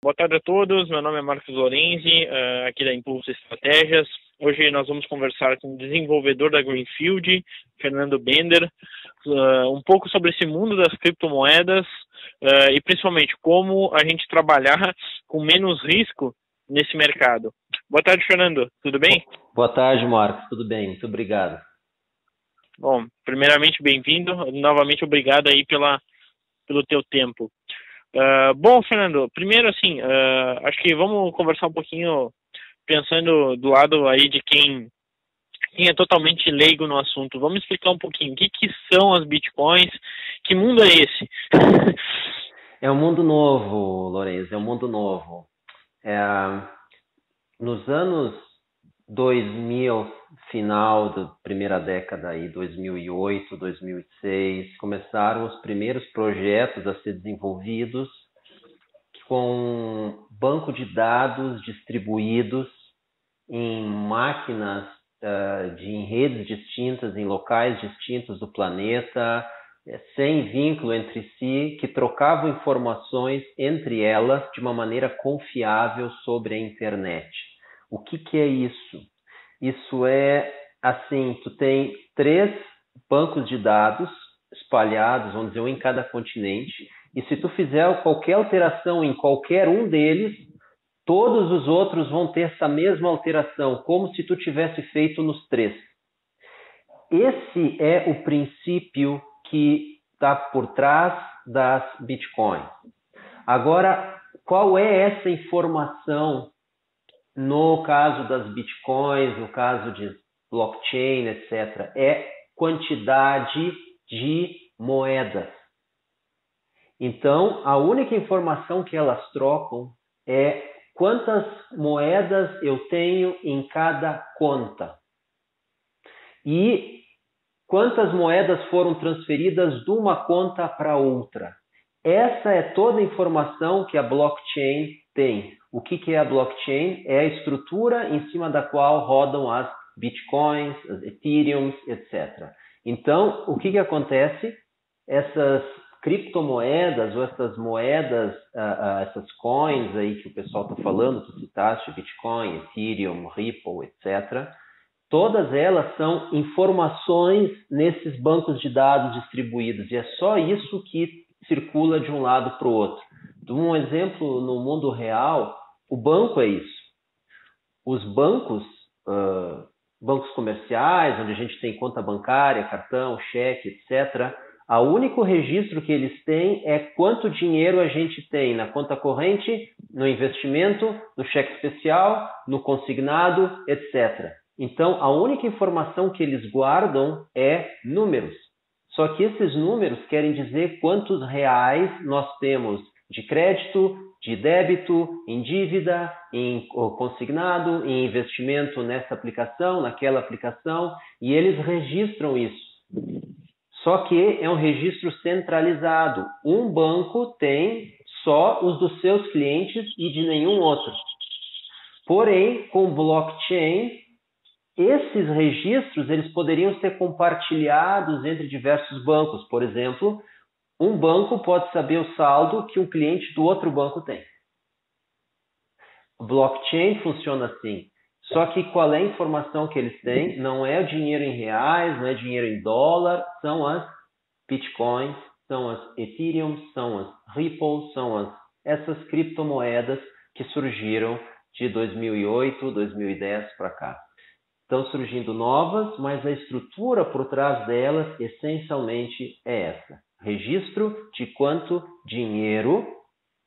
Boa tarde a todos, meu nome é Marcos Lorenzi, aqui da Impulso Estratégias. Hoje nós vamos conversar com o desenvolvedor da Greenfield, Fernando Bender, um pouco sobre esse mundo das criptomoedas e principalmente como a gente trabalhar com menos risco nesse mercado. Boa tarde, Fernando, tudo bem? Boa tarde, Marcos, tudo bem, muito obrigado. Bom, primeiramente bem-vindo, novamente obrigado aí pelo teu tempo. Bom, Fernando, primeiro assim, acho que vamos conversar um pouquinho pensando do lado aí de quem é totalmente leigo no assunto. Vamos explicar um pouquinho o que são as bitcoins, que mundo é esse? É um mundo novo, Lourenço, é um mundo novo. Nos anos 2000, final da primeira década, aí, 2008, 2006, começaram os primeiros projetos a ser desenvolvidos com banco de dados distribuídos em máquinas em redes distintas, em locais distintos do planeta, sem vínculo entre si, que trocavam informações entre elas de uma maneira confiável sobre a internet. O que é isso? Isso é assim, tu tem 3 bancos de dados espalhados, vamos dizer, um em cada continente, e se tu fizer qualquer alteração em qualquer um deles, todos os outros vão ter essa mesma alteração, como se tu tivesse feito nos 3. Esse é o princípio que está por trás das bitcoins. Agora, qual é essa informação no caso das bitcoins, no caso de blockchain, etc.? É quantidade de moedas. Então, a única informação que elas trocam é quantas moedas eu tenho em cada conta e quantas moedas foram transferidas de uma conta para outra. Essa é toda a informação que a blockchain tem. O que é a blockchain? É a estrutura em cima da qual rodam as bitcoins, as ethereums, etc. Então, o que acontece? Essas criptomoedas ou essas moedas, essas coins aí que o pessoal está falando, tu citaste, Bitcoin, Ethereum, Ripple, etc., todas elas são informações nesses bancos de dados distribuídos e é só isso que circula de um lado para o outro. Um exemplo no mundo real, o banco é isso. Os bancos, bancos comerciais, onde a gente tem conta bancária, cartão, cheque, etc., o único registro que eles têm é quanto dinheiro a gente tem na conta corrente, no investimento, no cheque especial, no consignado, etc. Então, a única informação que eles guardam é números. Só que esses números querem dizer quantos reais nós temos de crédito, de débito, em dívida, em consignado, em investimento nessa aplicação, naquela aplicação, e eles registram isso. Só que é um registro centralizado. Um banco tem só os dos seus clientes e de nenhum outro. Porém, com blockchain, esses registros eles poderiam ser compartilhados entre diversos bancos. Por exemplo, um banco pode saber o saldo que um cliente do outro banco tem. Blockchain funciona assim. Só que qual é a informação que eles têm? Não é o dinheiro em reais, não é dinheiro em dólar, são as bitcoins, são as ethereum, são as Ripple, são essas criptomoedas que surgiram de 2008, 2010 para cá. Estão surgindo novas, mas a estrutura por trás delas essencialmente é essa. Registro de quanto dinheiro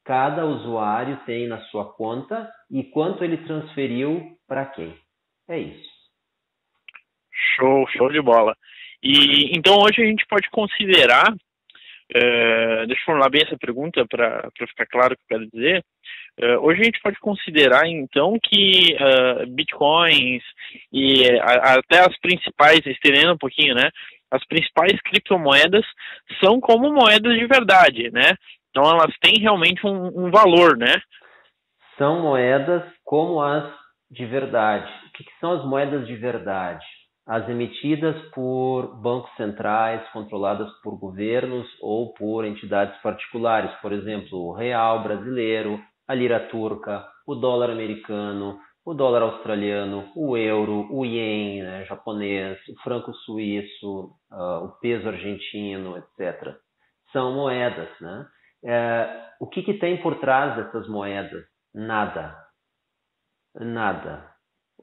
cada usuário tem na sua conta e quanto ele transferiu para quem. É isso. Show de bola. E então hoje a gente pode considerar, deixa eu formular bem essa pergunta para ficar claro o que eu quero dizer. Hoje a gente pode considerar então que bitcoins e até as principais, estendendo um pouquinho, né? As principais criptomoedas são como moedas de verdade, né? Então elas têm realmente um valor, né? São moedas como as de verdade. O que são as moedas de verdade? As emitidas por bancos centrais, controladas por governos ou por entidades particulares. Por exemplo, o real brasileiro, a lira turca, o dólar americano, o dólar australiano, o euro, o ien, né, japonês, o franco suíço, o peso argentino, etc. São moedas, né? O que tem por trás dessas moedas? Nada. Nada.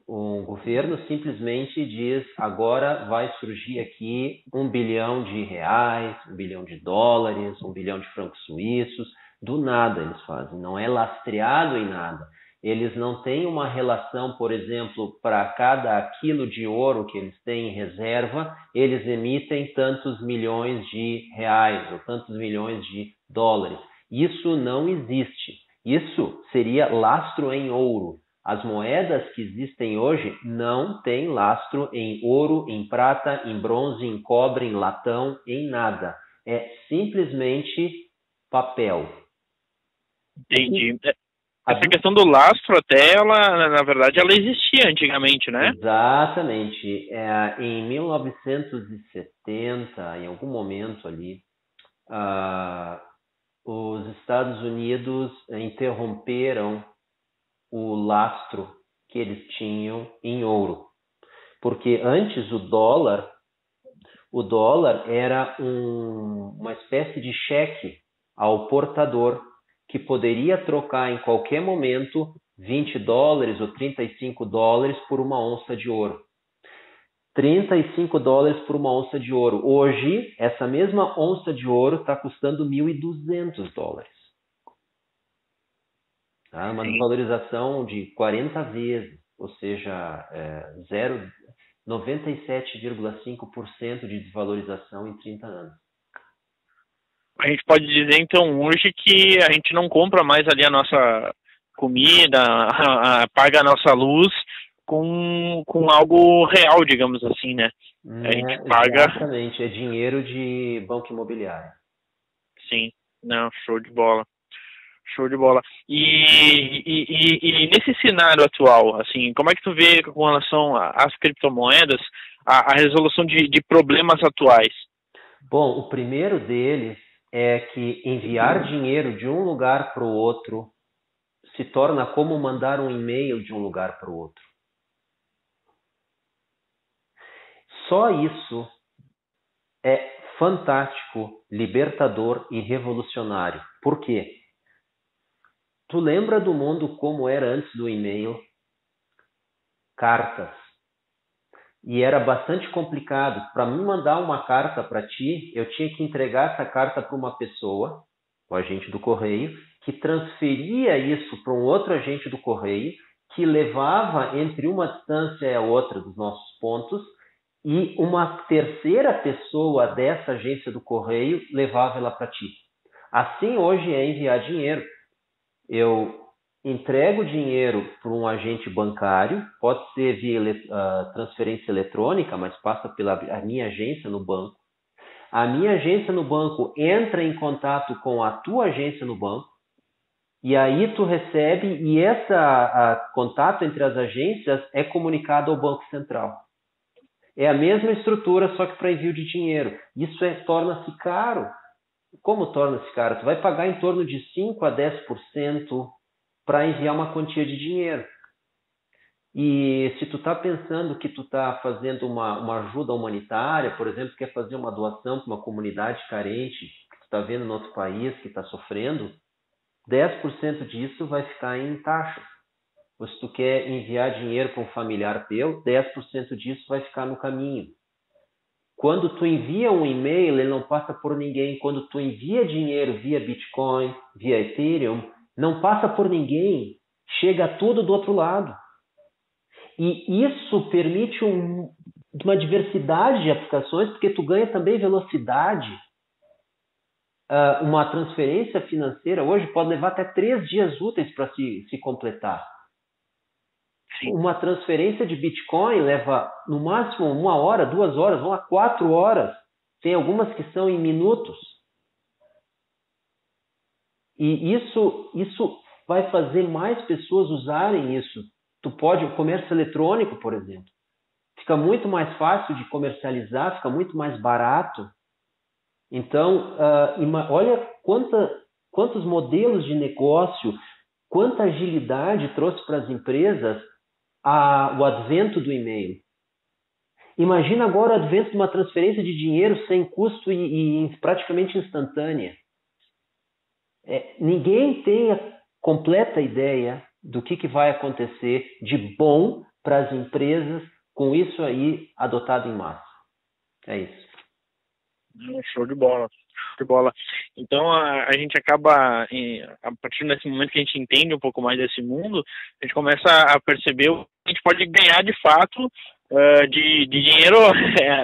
O governo simplesmente diz: agora vai surgir aqui 1 bilhão de reais, 1 bilhão de dólares, 1 bilhão de francos suíços. Do nada eles fazem, não é lastreado em nada. Eles não têm uma relação, por exemplo, para cada quilo de ouro que eles têm em reserva, eles emitem tantos milhões de reais ou tantos milhões de dólares. Isso não existe. Isso seria lastro em ouro. As moedas que existem hoje não têm lastro em ouro, em prata, em bronze, em cobre, em latão, em nada. É simplesmente papel. Entendi. Essa questão do lastro até, ela, na verdade, ela existia antigamente, né? Exatamente. Em 1970, em algum momento ali, os Estados Unidos interromperam o lastro que eles tinham em ouro. Porque antes o dólar era uma espécie de cheque ao portador que poderia trocar em qualquer momento 20 dólares ou 35 dólares por uma onça de ouro. 35 dólares por uma onça de ouro. Hoje, essa mesma onça de ouro está custando 1.200 dólares. Tá? Uma desvalorização de 40 vezes, ou seja, 97,5% de desvalorização em 30 anos. A gente pode dizer, então, hoje que a gente não compra mais ali a nossa comida, paga a nossa luz com algo real, digamos assim, né? A gente paga... Exatamente, é dinheiro de banco imobiliário. Sim, não, show de bola. Show de bola. E nesse cenário atual, assim, como é que tu vê com relação às criptomoedas, a resolução de problemas atuais? Bom, o primeiro deles é que enviar dinheiro de um lugar para o outro se torna como mandar um e-mail de um lugar para o outro. Só isso é fantástico, libertador e revolucionário. Por quê? Tu lembra do mundo como era antes do e-mail? Cartas. E era bastante complicado. Para mim mandar uma carta para ti, eu tinha que entregar essa carta para uma pessoa, o agente do correio, que transferia isso para um outro agente do correio, que levava entre uma distância e a outra dos nossos pontos, e uma terceira pessoa dessa agência do correio levava ela para ti. Assim hoje é enviar dinheiro. Eu entrego dinheiro para um agente bancário, pode ser via transferência eletrônica, mas passa pela minha agência no banco. A minha agência no banco entra em contato com a tua agência no banco, e aí tu recebe, e esse contato entre as agências é comunicado ao Banco Central. É a mesma estrutura, só que para envio de dinheiro. Isso torna-se caro. Como torna-se caro? Tu vai pagar em torno de 5 a 10% para enviar uma quantia de dinheiro. E se tu está pensando que tu está fazendo uma ajuda humanitária, por exemplo, quer fazer uma doação para uma comunidade carente, que tu está vendo no outro país que está sofrendo, 10% disso vai ficar em taxas. Ou se tu quer enviar dinheiro para um familiar teu, 10% disso vai ficar no caminho. Quando tu envia um e-mail, ele não passa por ninguém. Quando tu envia dinheiro via Bitcoin, via Ethereum, não passa por ninguém. Chega tudo do outro lado. E isso permite uma diversidade de aplicações, porque tu ganha também velocidade. Uma transferência financeira hoje pode levar até 3 dias úteis para se completar. Sim. Uma transferência de Bitcoin leva no máximo 1 hora, 2 horas, vão a 4 horas. Tem algumas que são em minutos. E isso vai fazer mais pessoas usarem isso. Tu pode, o comércio eletrônico, por exemplo, fica muito mais fácil de comercializar, fica muito mais barato. Então, olha quantos modelos de negócio, quanta agilidade trouxe para as empresas o advento do e-mail. Imagina agora o advento de uma transferência de dinheiro sem custo e praticamente instantânea. Ninguém tem a completa ideia do que vai acontecer de bom para as empresas com isso aí adotado em massa. É isso. Show de bola. Show de bola. Então, a gente acaba, a partir desse momento que a gente entende um pouco mais desse mundo, a gente começa a perceber o que a gente pode ganhar de fato de dinheiro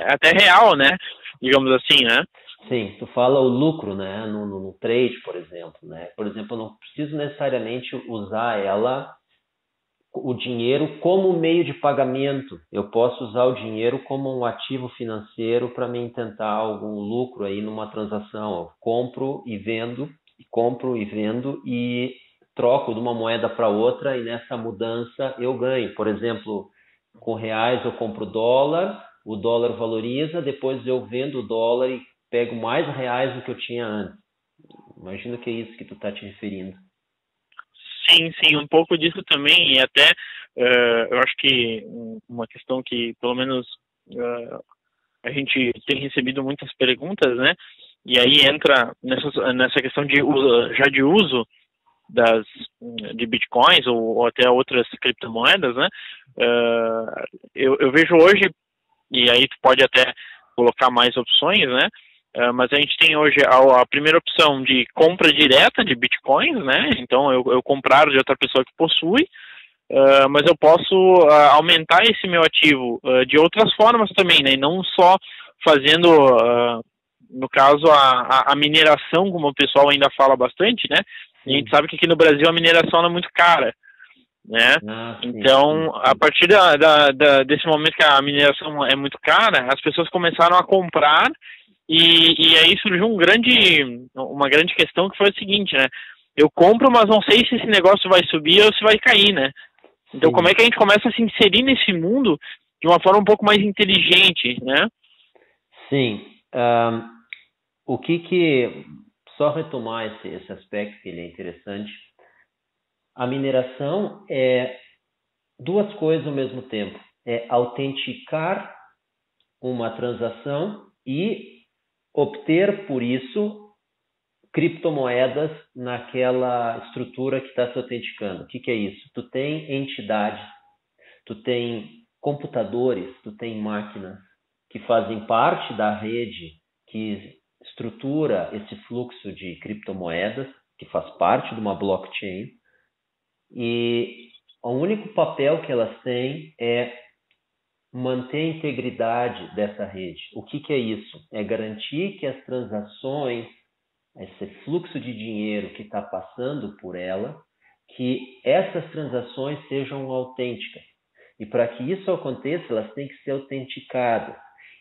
até real, né? Digamos assim, né? Sim, tu fala o lucro, né? No trade, por exemplo, né? Por exemplo, eu não preciso necessariamente usar o dinheiro como meio de pagamento. Eu posso usar o dinheiro como um ativo financeiro para me tentar algum lucro aí numa transação. Eu compro e vendo e troco de uma moeda para outra e nessa mudança eu ganho. Por exemplo, com reais eu compro dólar, o dólar valoriza, depois eu vendo o dólar e pego mais reais do que eu tinha antes. Imagino que é isso que tu está te referindo. Sim, um pouco disso também, e até eu acho que uma questão que pelo menos a gente tem recebido muitas perguntas, né? E aí entra nessa questão de uso de bitcoins ou até outras criptomoedas, né? Eu vejo hoje, e aí tu pode até colocar mais opções, né? Mas a gente tem hoje a primeira opção de compra direta de bitcoins, né? Então eu comprar de outra pessoa que possui, mas eu posso aumentar esse meu ativo de outras formas também, né? E não só fazendo, no caso, a mineração, como o pessoal ainda fala bastante, né? E a gente sabe que aqui no Brasil a mineração é muito cara, né? Então, a partir desse momento que a mineração é muito cara, as pessoas começaram a comprar e aí surgiu uma grande questão que foi o seguinte, né? Eu compro, mas não sei se esse negócio vai subir ou se vai cair, né? Então, como é que a gente começa a se inserir nesse mundo de uma forma um pouco mais inteligente, né? Sim. Só retomar esse aspecto que ele é interessante. A mineração é duas coisas ao mesmo tempo. É autenticar uma transação e obter, por isso, criptomoedas naquela estrutura que está se autenticando. O que é isso? Tu tem entidades, tu tem computadores, tu tem máquinas que fazem parte da rede que estrutura esse fluxo de criptomoedas, que faz parte de uma blockchain, e o único papel que elas têm é manter a integridade dessa rede. O que é isso? É garantir que as transações, esse fluxo de dinheiro que está passando por ela, que essas transações sejam autênticas. E para que isso aconteça, elas têm que ser autenticadas.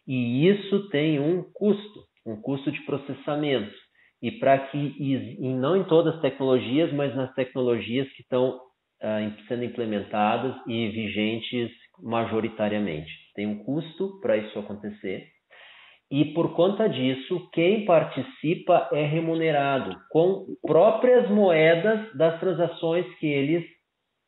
E isso tem um custo de processamento. E não em todas as tecnologias, mas nas tecnologias que estão sendo implementadas e vigentes majoritariamente. Tem um custo para isso acontecer. E por conta disso, quem participa é remunerado com próprias moedas das transações que eles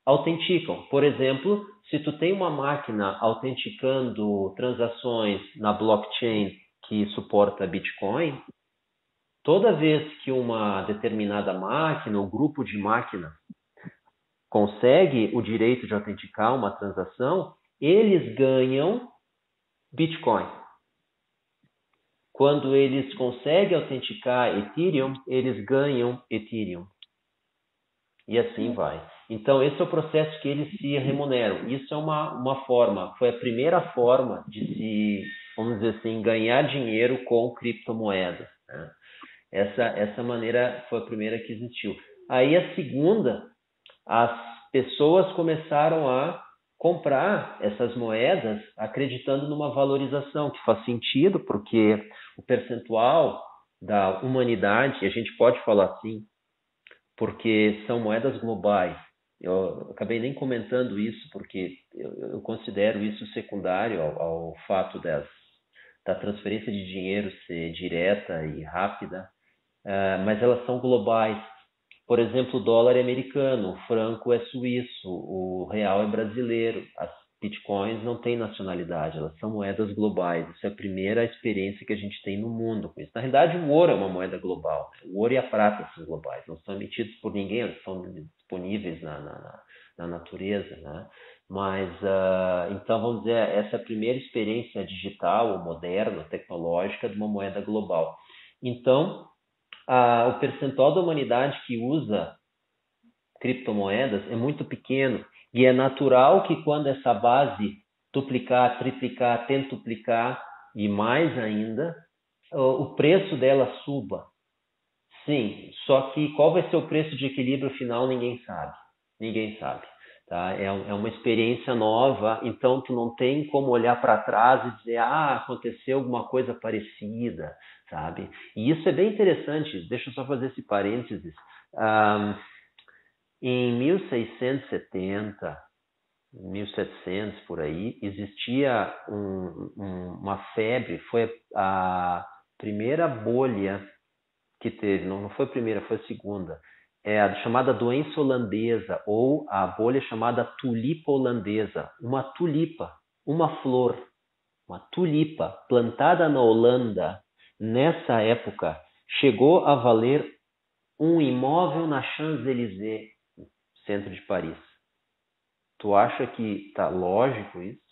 autenticam. Por exemplo, se tu tem uma máquina autenticando transações na blockchain que suporta Bitcoin, toda vez que uma determinada máquina ou grupo de máquinas consegue o direito de autenticar uma transação, eles ganham Bitcoin. Quando eles conseguem autenticar Ethereum, eles ganham Ethereum. E assim vai. Então, esse é o processo que eles se remuneram. Isso é uma forma, foi a primeira forma de se, vamos dizer assim, ganhar dinheiro com criptomoedas, né? Essa maneira foi a primeira que existiu. Aí a segunda, as pessoas começaram a comprar essas moedas acreditando numa valorização, que faz sentido, porque o percentual da humanidade, a gente pode falar assim, porque são moedas globais. Eu acabei nem comentando isso, porque eu considero isso secundário ao fato da transferência de dinheiro ser direta e rápida, mas elas são globais. Por exemplo, o dólar é americano, o franco é suíço, o real é brasileiro. As bitcoins não têm nacionalidade, elas são moedas globais. Isso é a primeira experiência que a gente tem no mundo com isso. Na realidade, o ouro é uma moeda global. O ouro e a prata são globais, não são emitidos por ninguém, eles são disponíveis na natureza, né? Mas, então, vamos dizer, essa é a primeira experiência digital, ou moderna, tecnológica de uma moeda global. Então, o percentual da humanidade que usa criptomoedas é muito pequeno e é natural que quando essa base duplicar, triplicar, tentuplicar e mais ainda, o preço dela suba. Sim, só que qual vai ser o preço de equilíbrio final ninguém sabe. Ninguém sabe. Tá? É uma experiência nova, então tu não tem como olhar para trás e dizer, aconteceu alguma coisa parecida, sabe? E isso é bem interessante, deixa eu só fazer esse parênteses. Em 1670, 1700 por aí, existia uma febre, foi a primeira bolha que teve, não foi a primeira, foi a segunda, é a chamada doença holandesa, ou a bolha chamada tulipa holandesa. Uma tulipa, uma flor, uma tulipa plantada na Holanda, nessa época, chegou a valer um imóvel na Champs-Élysées, centro de Paris. Tu acha que tá lógico isso?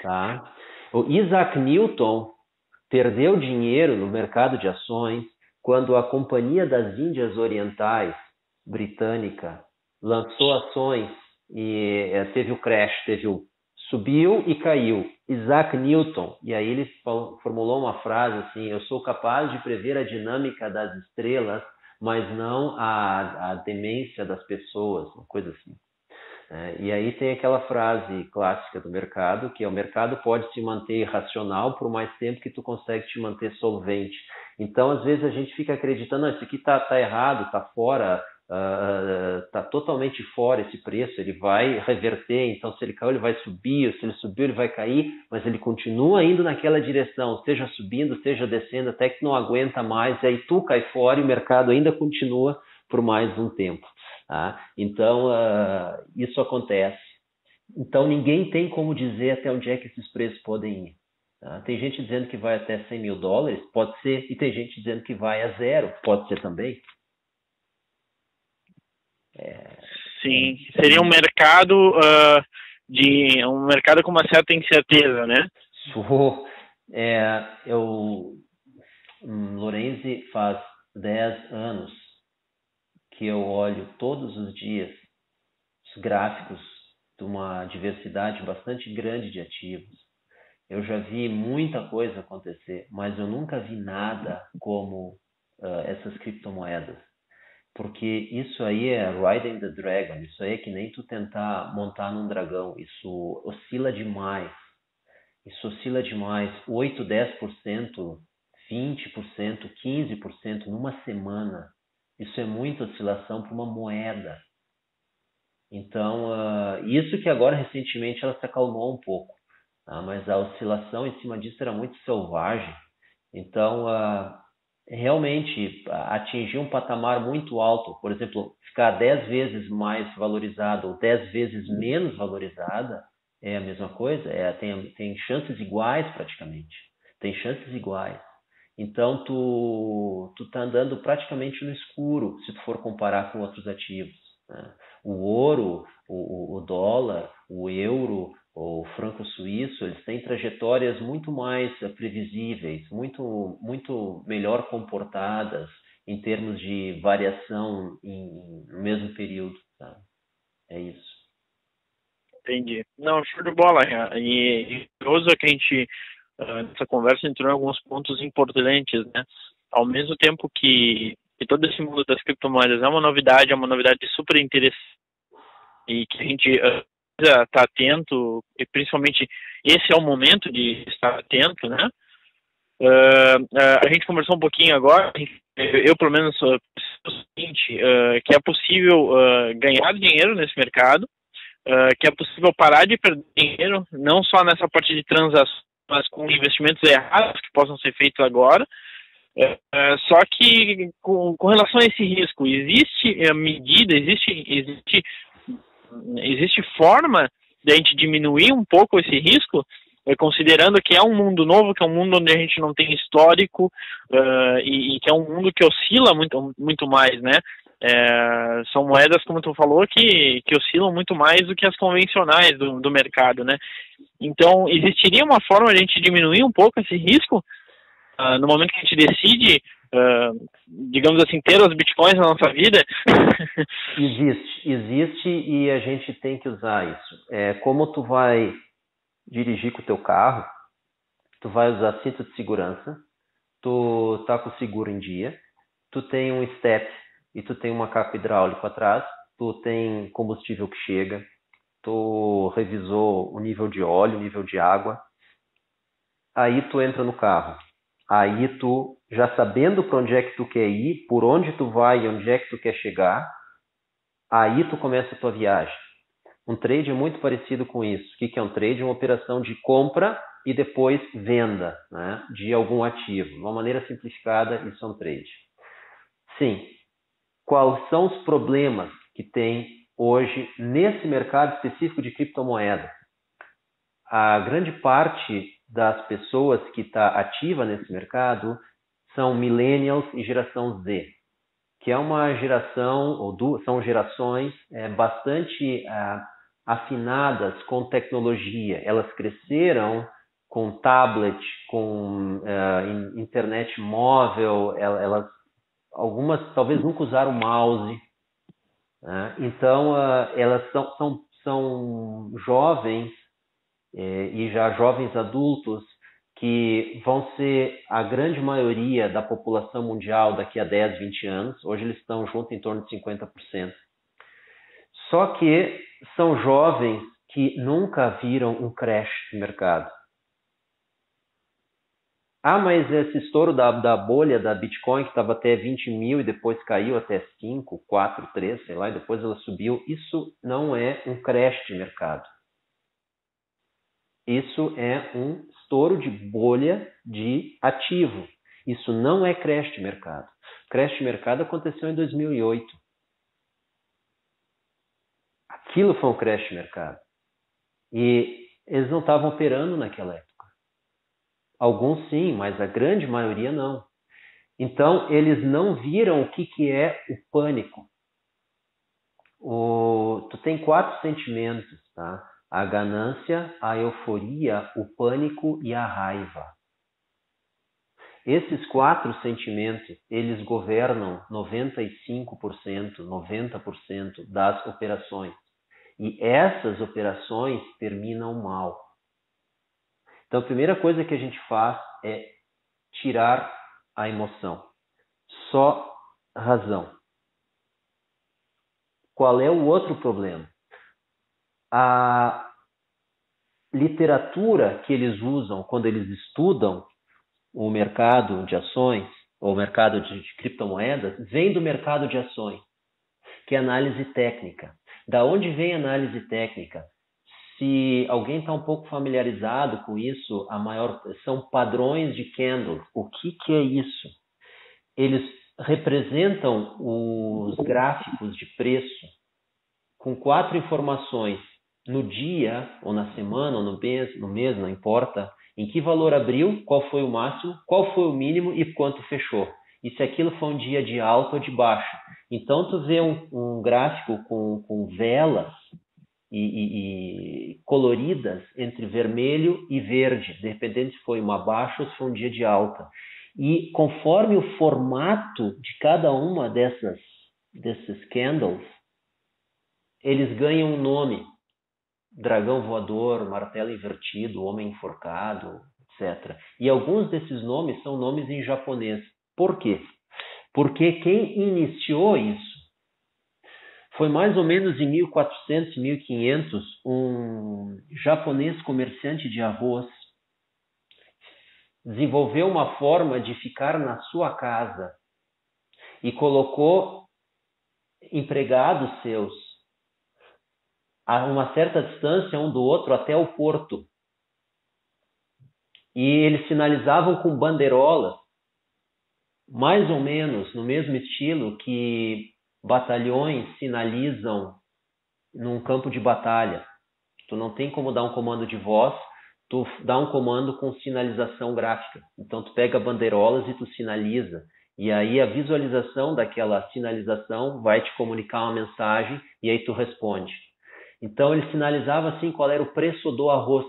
Tá. O Isaac Newton perdeu dinheiro no mercado de ações quando a Companhia das Índias Orientais britânica lançou ações e teve o crash, subiu e caiu. Isaac Newton, e aí ele formulou uma frase assim: eu sou capaz de prever a dinâmica das estrelas, mas não a demência das pessoas, uma coisa assim. E aí tem aquela frase clássica do mercado, que é: o mercado pode se manter racional por mais tempo que tu consegue te manter solvente. Então, às vezes, a gente fica acreditando, isso aqui tá errado, tá fora, tá totalmente fora esse preço, ele vai reverter, então se ele caiu, ele vai subir, se ele subiu, ele vai cair, mas ele continua indo naquela direção, seja subindo, seja descendo, até que não aguenta mais, e aí tu cai fora e o mercado ainda continua por mais um tempo. Tá? Então, isso acontece. Então, ninguém tem como dizer até onde é que esses preços podem ir. Tá? Tem gente dizendo que vai até $100 mil, pode ser, e tem gente dizendo que vai a zero, pode ser também. Sim, seria um mercado um mercado com uma certa incerteza, né? Lorenzi, faz 10 anos que eu olho todos os dias os gráficos de uma diversidade bastante grande de ativos. Eu já vi muita coisa acontecer, mas eu nunca vi nada como essas criptomoedas. Porque isso aí é riding the dragon, isso aí é que nem tu tentar montar num dragão, isso oscila demais. 8, 10%, 20%, 15% numa semana. Isso é muita oscilação para uma moeda. Então, isso que agora recentemente ela se acalmou um pouco, tá? Mas a oscilação em cima disso era muito selvagem. Então, realmente atingir um patamar muito alto, por exemplo, ficar 10 vezes mais valorizado ou 10 vezes menos valorizada, é a mesma coisa, tem chances iguais praticamente, tem chances iguais. Então, tu tá andando praticamente no escuro se tu for comparar com outros ativos, né? O ouro, o dólar, o euro, o franco suíço, eles têm trajetórias muito mais previsíveis, muito melhor comportadas em termos de variação no mesmo período. Tá? É isso. Entendi. Não, show de bola. E curioso que a gente, nessa conversa, entrou em alguns pontos importantes, né? Ao mesmo tempo que todo esse mundo das criptomoedas é uma novidade super interessante e que a gente precisa estar atento, e principalmente esse é o momento de estar atento, né? A gente conversou um pouquinho agora, eu pelo menos o seguinte, que é possível ganhar dinheiro nesse mercado, que é possível parar de perder dinheiro, não só nessa parte de transações, mas com investimentos errados que possam ser feitos agora, Só que com relação a esse risco, existe medida, existe forma de a gente diminuir um pouco esse risco, considerando que é um mundo novo, que é um mundo onde a gente não tem histórico, e que é um mundo que oscila muito mais, né? São moedas, como tu falou, que oscilam muito mais do que as convencionais do mercado, né? Então, existiria uma forma de a gente diminuir um pouco esse risco no momento que a gente decide, digamos assim, ter os bitcoins na nossa vida? Existe e a gente tem que usar isso. Como tu vai dirigir com o teu carro, tu vai usar cinto de segurança, tu tá com o seguro em dia, tu tem um step e tu tem um macaco hidráulico atrás, tu tem combustível que chega, tu revisou o nível de óleo, o nível de água, aí tu entra no carro. Aí tu, já sabendo para onde é que tu quer ir, por onde tu vai e onde é que tu quer chegar, aí tu começa a tua viagem. Um trade é muito parecido com isso. O que é um trade? Uma operação de compra e depois venda, né, de algum ativo. De uma maneira simplificada, isso é um trade. Sim. Quais são os problemas que tem hoje nesse mercado específico de criptomoeda? A grande parte das pessoas que está ativa nesse mercado são millennials e geração Z, que é uma geração, são gerações bastante afinadas com tecnologia. Elas cresceram com tablet, com internet móvel, algumas talvez nunca usaram mouse, né? Então elas são jovens e já jovens adultos que vão ser a grande maioria da população mundial daqui a 10, 20 anos. Hoje eles estão juntos em torno de 50%. Só que são jovens que nunca viram um crash no mercado. Mas esse estouro da bolha da Bitcoin, que estava até 20 mil e depois caiu até 5, 4, 3, sei lá, e depois ela subiu. Isso não é um crash de mercado. Isso é um estouro de bolha de ativo. Isso não é crash de mercado. Crash de mercado aconteceu em 2008. Aquilo foi um crash de mercado. E eles não estavam operando naquela época. Alguns sim, mas a grande maioria não. Então, eles não viram o que é o pânico. Tu tem 4 sentimentos, tá? A ganância, a euforia, o pânico e a raiva. Esses 4 sentimentos, eles governam 95%, 90% das operações. E essas operações terminam mal. Então, a primeira coisa que a gente faz é tirar a emoção. Só razão. Qual é o outro problema? A literatura que eles usam quando eles estudam o mercado de ações ou o mercado de criptomoedas vem do mercado de ações, que é análise técnica. Da onde vem a análise técnica? Se alguém está um pouco familiarizado com isso, são padrões de candles. O que é isso? Eles representam os gráficos de preço com 4 informações no dia, ou na semana, ou no mês, não importa, em que valor abriu, qual foi o máximo, qual foi o mínimo e quanto fechou. E se aquilo foi um dia de alta ou de baixa. Então, tu vê um gráfico com velas e coloridas entre vermelho e verde, dependendo se foi uma baixa ou se foi um dia de alta. E conforme o formato de cada uma desses candles, eles ganham um nome. Dragão voador, martelo invertido, homem enforcado, etc. E alguns desses nomes são nomes em japonês. Por quê? Porque quem iniciou isso foi mais ou menos em 1400, 1500, um japonês comerciante de arroz desenvolveu uma forma de ficar na sua casa e colocou empregados seus a uma certa distância um do outro até o porto. E eles sinalizavam com bandeirolas mais ou menos no mesmo estilo que batalhões sinalizam num campo de batalha. Tu não tem como dar um comando de voz, tu dá um comando com sinalização gráfica. Então tu pega bandeirolas e tu sinaliza. E aí a visualização daquela sinalização vai te comunicar uma mensagem e aí tu responde. Então ele sinalizava assim qual era o preço do arroz.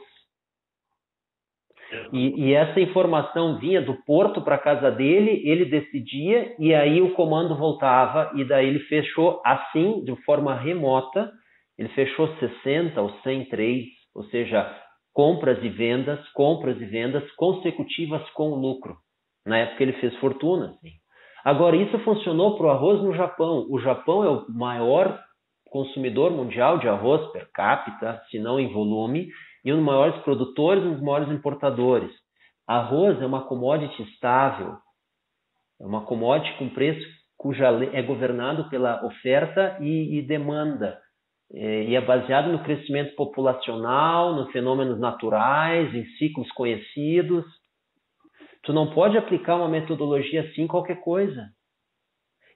E essa informação vinha do porto para a casa dele, ele decidia e aí o comando voltava e daí ele fechou assim, de forma remota, ele fechou 60 ou 100 trades, ou seja, compras e vendas consecutivas com lucro. Na época ele fez fortuna. Assim. Agora, isso funcionou para o arroz no Japão. O Japão é o maior consumidor mundial de arroz per capita, se não em volume, e um dos maiores produtores e um dos maiores importadores. Arroz é uma commodity estável, é uma commodity com preço cuja é governado pela oferta e demanda. E é baseado no crescimento populacional, nos fenômenos naturais, em ciclos conhecidos. Tu não pode aplicar uma metodologia assim em qualquer coisa.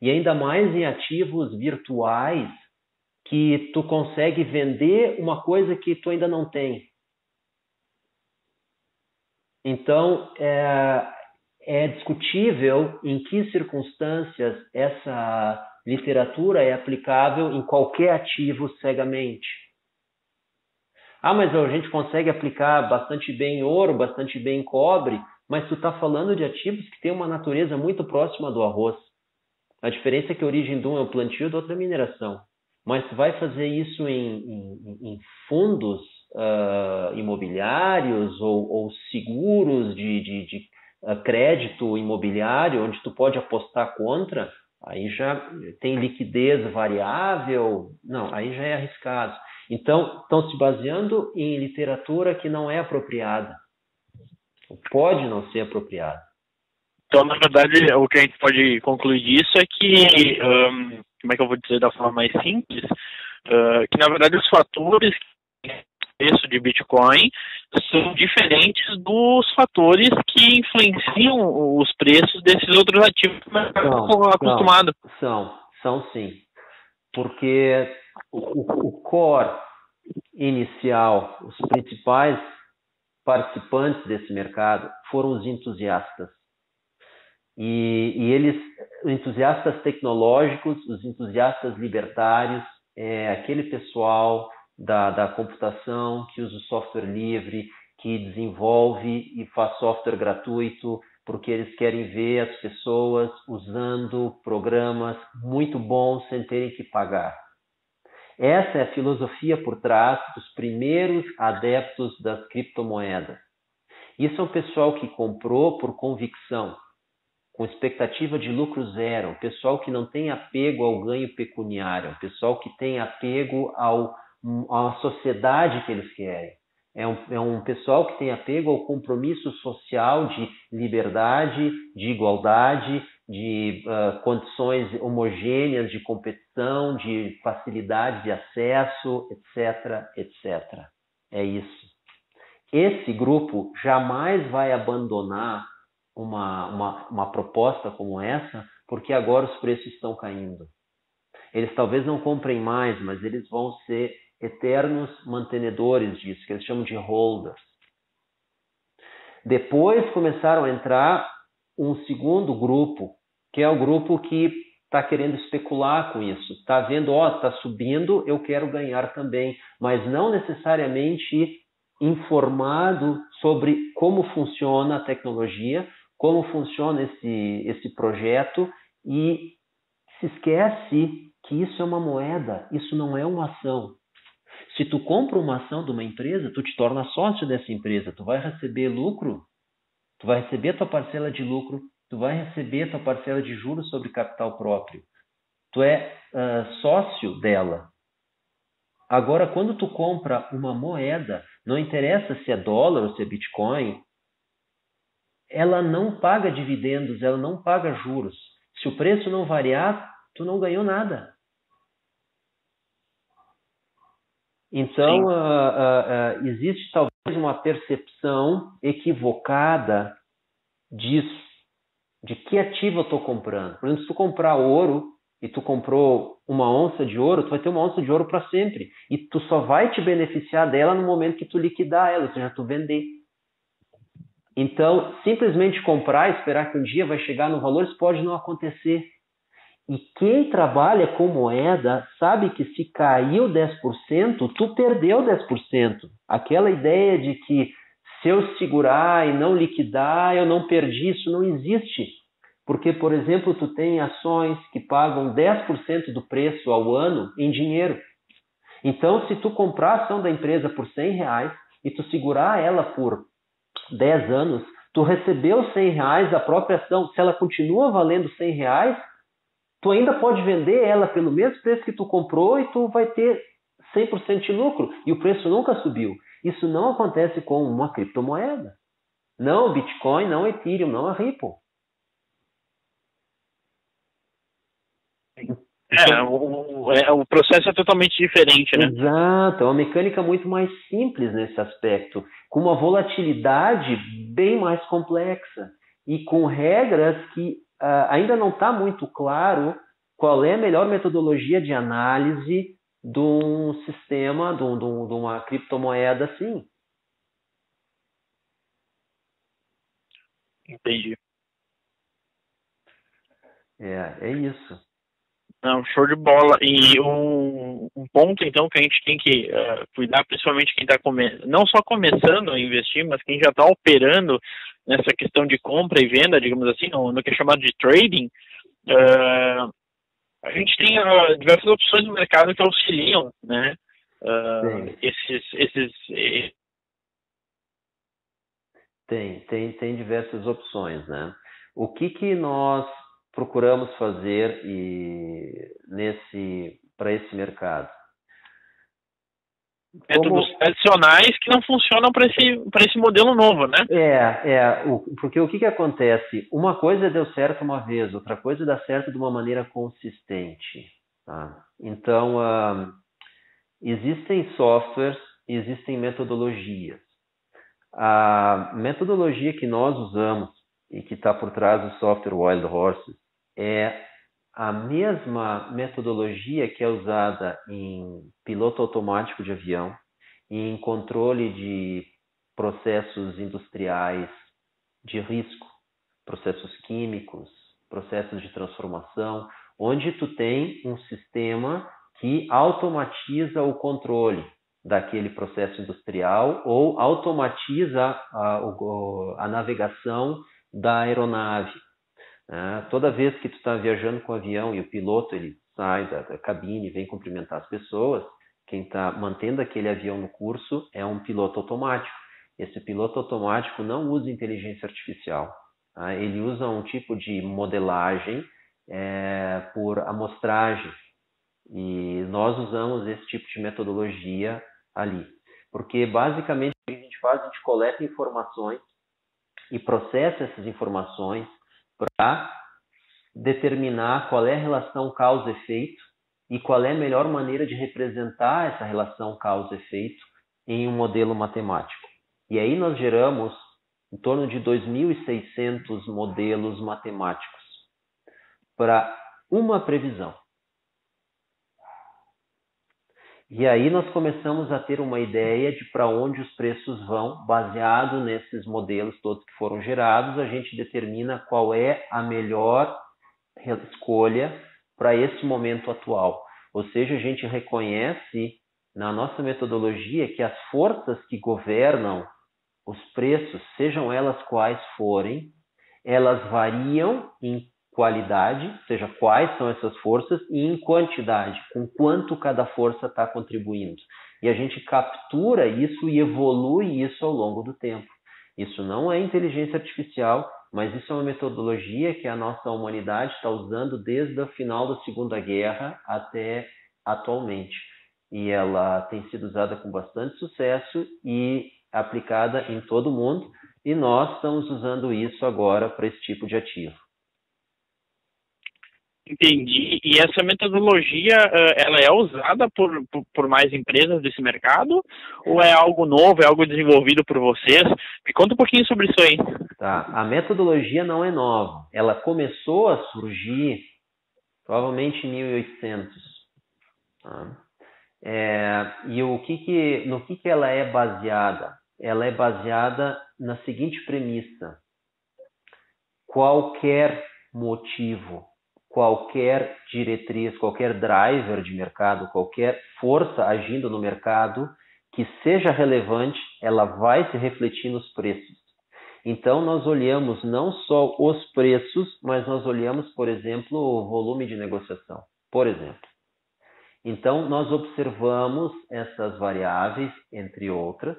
E ainda mais em ativos virtuais, que tu consegue vender uma coisa que tu ainda não tem. Então, é discutível em que circunstâncias essa literatura é aplicável em qualquer ativo cegamente. Mas a gente consegue aplicar bastante bem em ouro, bastante bem em cobre, mas tu está falando de ativos que têm uma natureza muito próxima do arroz. A diferença é que a origem de um é o plantio e da outra é a mineração. Mas tu vai fazer isso em fundos imobiliários ou seguros de crédito imobiliário, onde tu pode apostar contra, aí já tem liquidez variável, não, aí já é arriscado. Então, estão se baseando em literatura que não é apropriada, pode não ser apropriada. Então, na verdade, o que a gente pode concluir disso é que, como é que eu vou dizer da forma mais simples, que na verdade os fatores preço de Bitcoin são diferentes dos fatores que influenciam os preços desses outros ativos que estão acostumados. São sim. Porque o core inicial, os principais participantes desse mercado foram os entusiastas. E eles, entusiastas tecnológicos, os entusiastas libertários, aquele pessoal da computação que usa o software livre, que desenvolve e faz software gratuito, porque eles querem ver as pessoas usando programas muito bons sem terem que pagar. Essa é a filosofia por trás dos primeiros adeptos das criptomoedas. Isso é um pessoal que comprou por convicção, com expectativa de lucro zero, o pessoal que não tem apego ao ganho pecuniário, o pessoal que tem apego à sociedade que eles querem. É um pessoal que tem apego ao compromisso social de liberdade, de igualdade, de condições homogêneas de competição, de facilidade de acesso, etc, etc. É isso. Esse grupo jamais vai abandonar uma proposta como essa, porque agora os preços estão caindo. Eles talvez não comprem mais, mas eles vão ser eternos mantenedores disso, que eles chamam de holders. Depois começaram a entrar um segundo grupo, que é o grupo que está querendo especular com isso. Está vendo, está subindo, eu quero ganhar também, mas não necessariamente informado sobre como funciona a tecnologia, como funciona esse projeto, e se esquece que isso é uma moeda, isso não é uma ação. Se tu compra uma ação de uma empresa, tu te torna sócio dessa empresa, tu vai receber lucro, tu vai receber a tua parcela de lucro, tu vai receber a tua parcela de juros sobre capital próprio. Tu é sócio dela. Agora, quando tu compra uma moeda, não interessa se é dólar ou se é Bitcoin, ela não paga dividendos, ela não paga juros. Se o preço não variar, tu não ganhou nada. Então, existe talvez uma percepção equivocada disso. de que ativo eu estou comprando. Por exemplo, se tu comprar ouro e tu comprou uma onça de ouro, tu vai ter uma onça de ouro para sempre. E tu só vai te beneficiar dela no momento que tu liquidar ela, ou seja, tu vender. Então, simplesmente comprar e esperar que um dia vai chegar no valor, isso pode não acontecer. E quem trabalha com moeda sabe que se caiu 10%, tu perdeu 10%. Aquela ideia de que se eu segurar e não liquidar, eu não perdi, isso não existe. Porque, por exemplo, tu tem ações que pagam 10% do preço ao ano em dinheiro. Então, se tu comprar a ação da empresa por R$100 e tu segurar ela por 10 anos, tu recebeu R$100 da própria ação. Se ela continua valendo R$100, tu ainda pode vender ela pelo mesmo preço que tu comprou e tu vai ter 100% de lucro. E o preço nunca subiu. Isso não acontece com uma criptomoeda. Não Bitcoin, não Ethereum, não a Ripple. O processo é totalmente diferente, né? Exato, é uma mecânica muito mais simples nesse aspecto, com uma volatilidade bem mais complexa e com regras que ainda não está muito claro qual é a melhor metodologia de análise de um sistema, de uma criptomoeda assim. Entendi. É isso. Não, show de bola. E um ponto, então, que a gente tem que cuidar, principalmente quem está não só começando a investir, mas quem já está operando nessa questão de compra e venda, digamos assim, no que é chamado de trading, a gente tem diversas opções no mercado que auxiliam, né? Tem diversas opções, né? O que nós procuramos fazer para esse mercado? Métodos tradicionais que não funcionam para esse modelo novo, né? Porque o que acontece? Uma coisa deu certo uma vez, outra coisa dá certo de uma maneira consistente. Tá? Então, existem softwares, existem metodologias. A metodologia que nós usamos e que está por trás do software Wild Horses é a mesma metodologia que é usada em piloto automático de avião e em controle de processos industriais de risco, processos químicos, processos de transformação, onde tu tem um sistema que automatiza o controle daquele processo industrial ou automatiza a navegação da aeronave. Toda vez que tu está viajando com o avião e o piloto ele sai da cabine e vem cumprimentar as pessoas, quem está mantendo aquele avião no curso é um piloto automático. Esse piloto automático não usa inteligência artificial. Ele usa um tipo de modelagem por amostragem. E nós usamos esse tipo de metodologia ali. Porque basicamente o que a gente faz, a gente coleta informações e processa essas informações para determinar qual é a relação causa-efeito e qual é a melhor maneira de representar essa relação causa-efeito em um modelo matemático. E aí nós geramos em torno de 2.600 modelos matemáticos para uma previsão. E aí nós começamos a ter uma ideia de para onde os preços vão, baseado nesses modelos todos que foram gerados, a gente determina qual é a melhor escolha para esse momento atual. Ou seja, a gente reconhece na nossa metodologia que as forças que governam os preços, sejam elas quais forem, elas variam em qualidade, ou seja, quais são essas forças, e em quantidade, com quanto cada força está contribuindo. E a gente captura isso e evolui isso ao longo do tempo. Isso não é inteligência artificial, mas isso é uma metodologia que a nossa humanidade está usando desde o final da Segunda Guerra até atualmente. E ela tem sido usada com bastante sucesso e aplicada em todo o mundo, e nós estamos usando isso agora para esse tipo de ativo. Entendi. E essa metodologia, ela é usada por mais empresas desse mercado? Ou é algo novo, é algo desenvolvido por vocês? Me conta um pouquinho sobre isso aí. Tá. A metodologia não é nova. Ela começou a surgir provavelmente em 1800. Tá? E no que ela é baseada? Ela é baseada na seguinte premissa: qualquer motivo, qualquer diretriz, qualquer driver de mercado, qualquer força agindo no mercado que seja relevante, ela vai se refletir nos preços. Então, nós olhamos não só os preços, mas nós olhamos, por exemplo, o volume de negociação, por exemplo. Então, nós observamos essas variáveis, entre outras,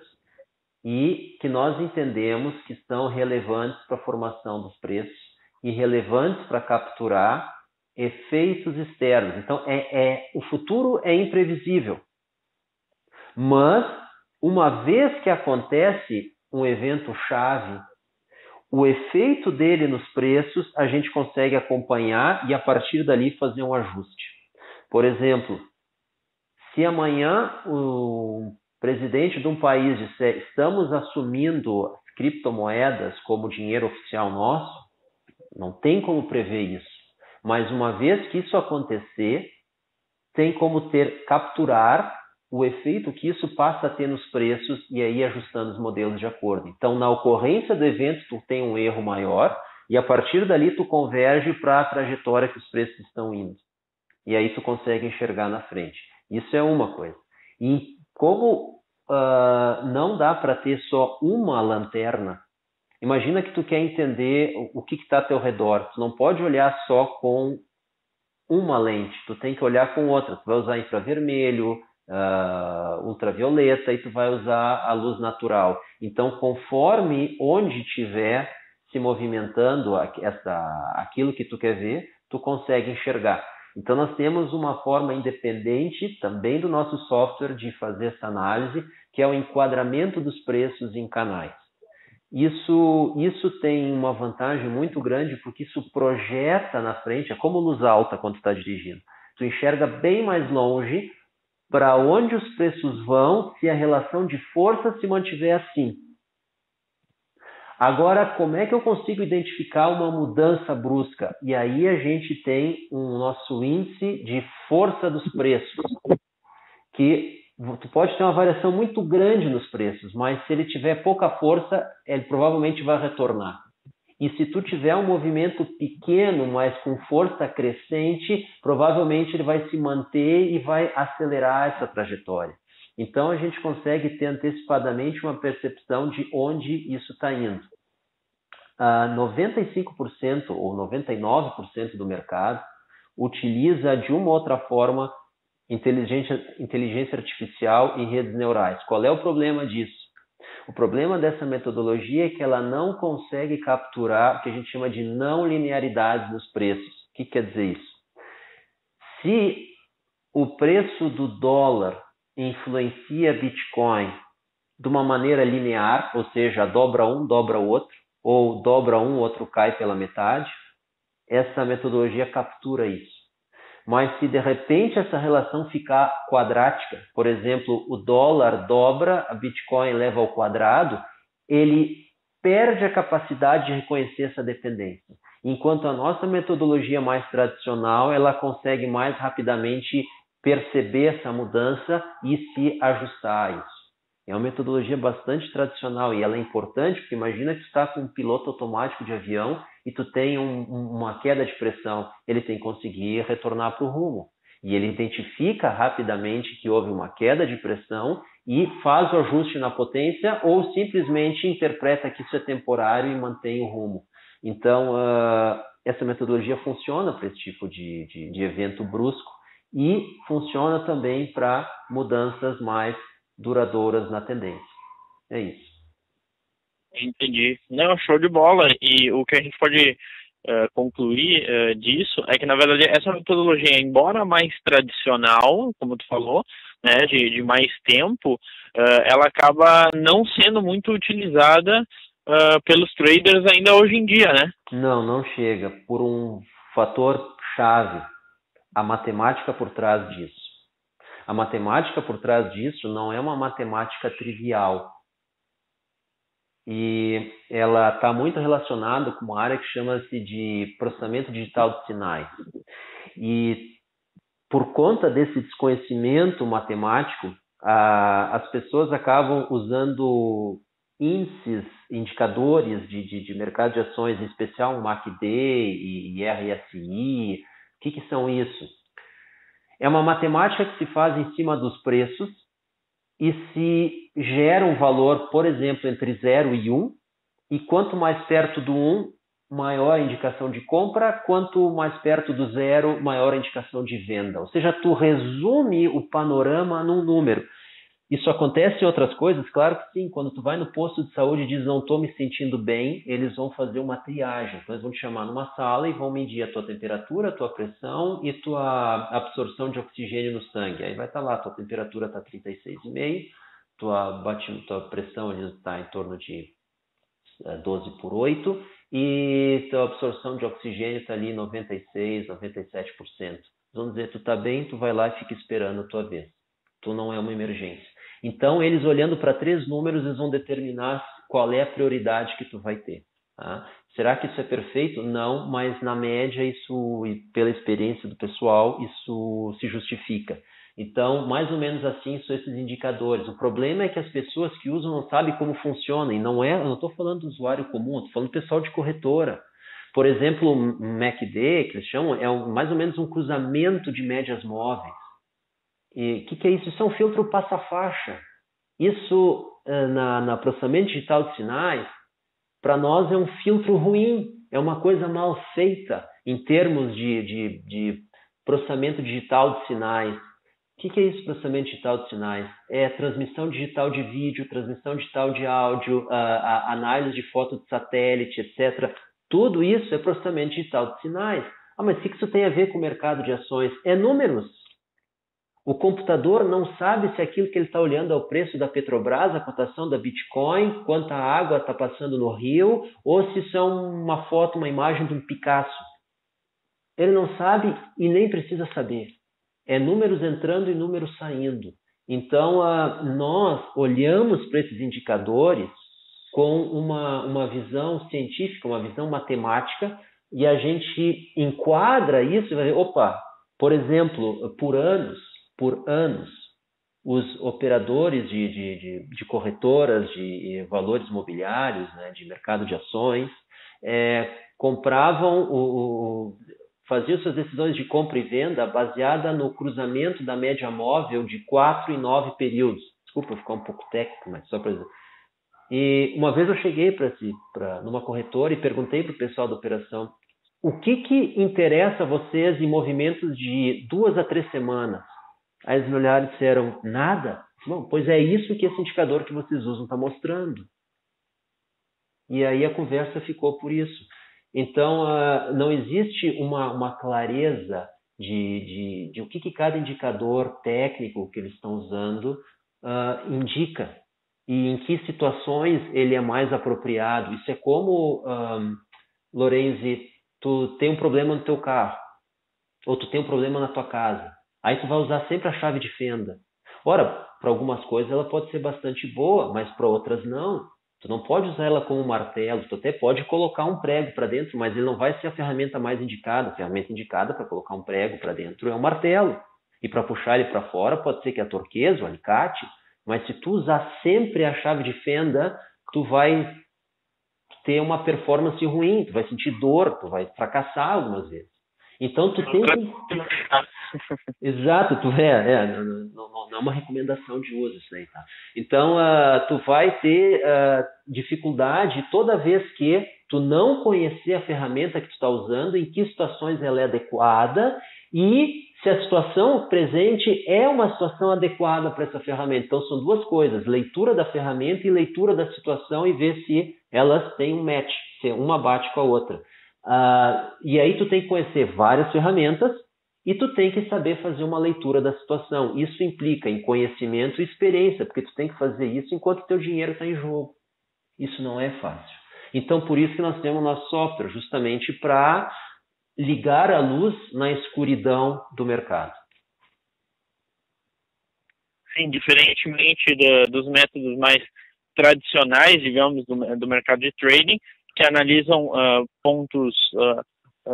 e que nós entendemos que são relevantes para a formação dos preços e relevantes para capturar efeitos externos. Então, o futuro é imprevisível. Mas, uma vez que acontece um evento chave, o efeito dele nos preços a gente consegue acompanhar e, a partir dali, fazer um ajuste. Por exemplo, se amanhã o presidente de um país disser estamos assumindo as criptomoedas como dinheiro oficial nosso, não tem como prever isso. Mas uma vez que isso acontecer, tem como capturar o efeito que isso passa a ter nos preços e aí ajustando os modelos de acordo. Então, na ocorrência do evento, tu tem um erro maior e a partir dali tu converge para a trajetória que os preços estão indo. E aí tu consegue enxergar na frente. Isso é uma coisa. E como não dá para ter só uma lanterna, imagina que tu quer entender o que está ao teu redor. Tu não pode olhar só com uma lente, tu tem que olhar com outra. Tu vai usar infravermelho, ultravioleta e tu vai usar a luz natural. Então, conforme onde estiver se movimentando aquilo que tu quer ver, tu consegue enxergar. Então, nós temos uma forma independente também do nosso software de fazer essa análise, que é o enquadramento dos preços em canais. Isso tem uma vantagem muito grande, porque isso projeta na frente, é como luz alta quando tu está dirigindo. Tu enxerga bem mais longe para onde os preços vão se a relação de força se mantiver assim. Agora, como é que eu consigo identificar uma mudança brusca? E aí a gente tem o nosso índice de força dos preços, que tu pode ter uma variação muito grande nos preços, mas se ele tiver pouca força, ele provavelmente vai retornar. E se tu tiver um movimento pequeno, mas com força crescente, provavelmente ele vai se manter e vai acelerar essa trajetória. Então, a gente consegue ter antecipadamente uma percepção de onde isso está indo. 95% ou 99% do mercado utiliza de uma ou outra forma inteligência artificial e redes neurais. Qual é o problema disso? O problema dessa metodologia é que ela não consegue capturar o que a gente chama de não linearidades nos preços. O que quer dizer isso? Se o preço do dólar influencia Bitcoin de uma maneira linear, ou seja, dobra um, dobra o outro, ou dobra um, o outro cai pela metade, essa metodologia captura isso. Mas se de repente essa relação ficar quadrática, por exemplo, o dólar dobra, a Bitcoin leva ao quadrado, ele perde a capacidade de reconhecer essa dependência. Enquanto a nossa metodologia mais tradicional, ela consegue mais rapidamente perceber essa mudança e se ajustar a isso. É uma metodologia bastante tradicional e ela é importante porque imagina que tu está com um piloto automático de avião e tu tem uma queda de pressão, ele tem que conseguir retornar para o rumo. E ele identifica rapidamente que houve uma queda de pressão e faz o ajuste na potência ou simplesmente interpreta que isso é temporário e mantém o rumo. Então, essa metodologia funciona para esse tipo de evento brusco e funciona também para mudanças mais duradouras na tendência. É isso. Entendi. Não, show de bola. E o que a gente pode concluir disso é que, na verdade, essa metodologia, embora mais tradicional, como tu falou, né, de mais tempo, ela acaba não sendo muito utilizada pelos traders ainda hoje em dia, né? Não chega. Por um fator chave, a matemática por trás disso. A matemática por trás disso não é uma matemática trivial. E ela está muito relacionada com uma área que chama-se de processamento digital de sinais. E por conta desse desconhecimento matemático, as pessoas acabam usando índices, indicadores de mercado de ações, em especial o MACD e RSI. O que são isso? É uma matemática que se faz em cima dos preços e se gera um valor, por exemplo, entre 0 e 1, e quanto mais perto do 1, maior a indicação de compra, quanto mais perto do 0, maior a indicação de venda. Ou seja, tu resume o panorama num número. Isso acontece em outras coisas? Claro que sim. Quando tu vai no posto de saúde e diz não estou me sentindo bem, eles vão fazer uma triagem. Então eles vão te chamar numa sala e vão medir a tua temperatura, a tua pressão e tua absorção de oxigênio no sangue. Aí vai estar lá, tua temperatura está 36,5, tua pressão está em torno de 12/8 e tua absorção de oxigênio está ali 96, 97%. Vamos dizer, tu está bem, tu vai lá e fica esperando a tua vez. Tu não é uma emergência. Então, eles olhando para 3 números, eles vão determinar qual é a prioridade que tu vai ter. Tá? Será que isso é perfeito? Não, mas na média, isso, e pela experiência do pessoal, isso se justifica. Então, mais ou menos assim são esses indicadores. O problema é que as pessoas que usam não sabem como funciona. E eu não estou falando do usuário comum, estou falando do pessoal de corretora. Por exemplo, o MACD, que eles chamam, é mais ou menos um cruzamento de médias móveis. E o que é isso? Isso é um filtro passa-faixa. Isso, na processamento digital de sinais, para nós é um filtro ruim, é uma coisa mal feita em termos de processamento digital de sinais. O que é isso, processamento digital de sinais? É transmissão digital de vídeo, transmissão digital de áudio, análise de foto de satélite, etc. Tudo isso é processamento digital de sinais. Mas o que isso tem a ver com o mercado de ações? É números. O computador não sabe se aquilo que ele está olhando é o preço da Petrobras, a cotação da Bitcoin, quanta água está passando no rio, ou se são uma foto, uma imagem de um Picasso. Ele não sabe e nem precisa saber. É números entrando e números saindo. Então, nós olhamos para esses indicadores com uma visão científica, uma visão matemática, e a gente enquadra isso e vai ver, opa, por exemplo, por anos, os operadores de corretoras de valores mobiliários, né, de mercado de ações, faziam suas decisões de compra e venda baseada no cruzamento da média móvel de 4 e 9 períodos. Desculpa ficar um pouco técnico, mas só para dizer. E uma vez eu cheguei numa corretora e perguntei para o pessoal da operação o que interessa a vocês em movimentos de 2 a 3 semanas. Aí eles me olharam e disseram, nada. Bom, pois é isso que esse indicador que vocês usam está mostrando. E aí a conversa ficou por isso. Então, não existe uma clareza de o que cada indicador técnico que eles estão usando indica e em que situações ele é mais apropriado. Isso é como, Lorenzi, tu tem um problema no teu carro ou tu tem um problema na tua casa. Aí tu vai usar sempre a chave de fenda. Ora, para algumas coisas ela pode ser bastante boa, mas para outras não. Tu não pode usar ela como um martelo, tu até pode colocar um prego para dentro, mas ele não vai ser a ferramenta mais indicada. A ferramenta indicada para colocar um prego para dentro é o martelo. E para puxar ele para fora pode ser que a torqueza, o alicate, mas se tu usar sempre a chave de fenda, tu vai ter uma performance ruim, tu vai sentir dor, tu vai fracassar algumas vezes. Então tu tem que... Exato, não é uma recomendação de uso isso aí, tá? Então tu vai ter dificuldade toda vez que tu não conhecer a ferramenta que tu está usando, em que situações ela é adequada e se a situação presente é uma situação adequada para essa ferramenta. Então são duas coisas, leitura da ferramenta e leitura da situação e ver se elas têm um match, se uma bate com a outra. E aí tu tem que conhecer várias ferramentas e tu tem que saber fazer uma leitura da situação. Isso implica em conhecimento e experiência, porque tu tem que fazer isso enquanto o teu dinheiro está em jogo. Isso não é fácil. Então, por isso que nós temos o nosso software, justamente para ligar a luz na escuridão do mercado. Sim, diferentemente dos métodos mais tradicionais, digamos, do mercado de trading, que analisam pontos,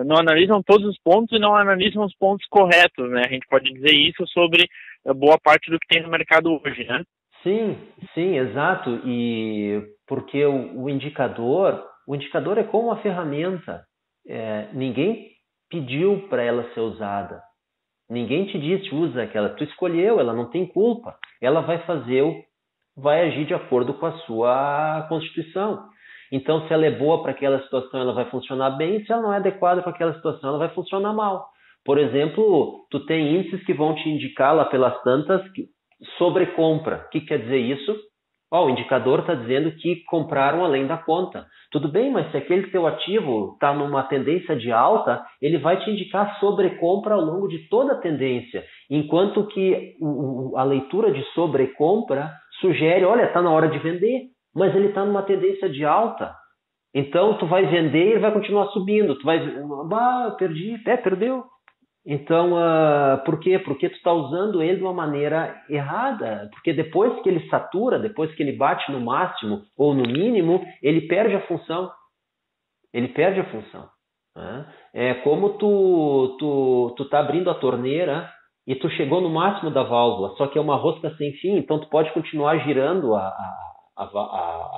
não analisam todos os pontos e não analisam os pontos corretos, né? A gente pode dizer isso sobre boa parte do que tem no mercado hoje, né? Sim, exato. E porque o indicador é como uma ferramenta. Ninguém pediu para ela ser usada. Ninguém te disse usa aquela. Tu escolheu, ela não tem culpa. Ela vai agir de acordo com a sua constituição. Então, se ela é boa para aquela situação, ela vai funcionar bem. Se ela não é adequada para aquela situação, ela vai funcionar mal. Por exemplo, tu tem índices que vão te indicar lá pelas tantas sobrecompra. O que quer dizer isso? O indicador está dizendo que compraram além da conta. Tudo bem, mas se aquele teu ativo está numa tendência de alta, ele vai te indicar sobrecompra ao longo de toda a tendência. Enquanto que a leitura de sobrecompra sugere, olha, está na hora de vender, mas ele está numa tendência de alta. Então, tu vai vender e ele vai continuar subindo. Tu vai, perdi, perdeu. Então, por quê? Porque tu está usando ele de uma maneira errada. Porque depois que ele satura, depois que ele bate no máximo ou no mínimo, ele perde a função. Né? É como tu tá abrindo a torneira e tu chegou no máximo da válvula, só que é uma rosca sem fim, então tu pode continuar girando a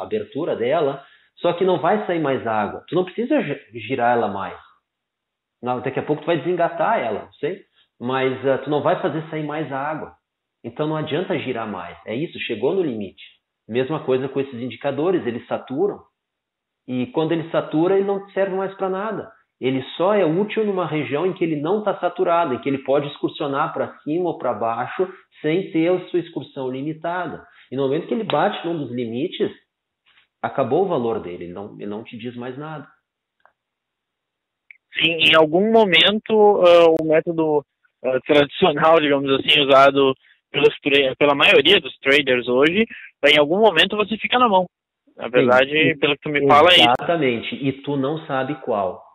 abertura dela, só que não vai sair mais água. Tu não precisa girar ela mais. Não, daqui a pouco tu vai desengatar ela, não sei, mas tu não vai fazer sair mais água. Então não adianta girar mais. É isso, chegou no limite. Mesma coisa com esses indicadores, eles saturam. E quando ele satura, ele não serve mais para nada. Ele só é útil numa região em que ele não está saturado, em que ele pode excursionar para cima ou para baixo sem ter a sua excursão limitada. E no momento que ele bate num dos limites, acabou o valor dele, ele não te diz mais nada. Sim, em algum momento o método tradicional, digamos assim, usado pela maioria dos traders hoje, em algum momento você fica na mão. Na verdade, pelo que tu me fala, é isso. Exatamente, e tu não sabe qual.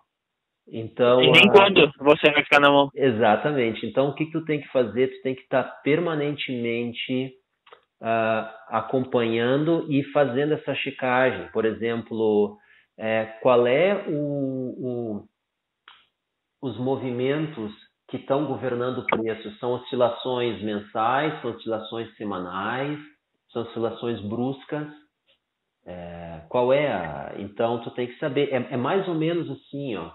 Então, e nem quando você vai ficar na mão. Exatamente. Então, o que tu tem que fazer? Tu tem que estar permanentemente acompanhando e fazendo essa checagem. Por exemplo, qual é os movimentos que estão governando o preço? São oscilações mensais, são oscilações semanais, são oscilações bruscas? Qual é Então, tu tem que saber. É mais ou menos assim, ó.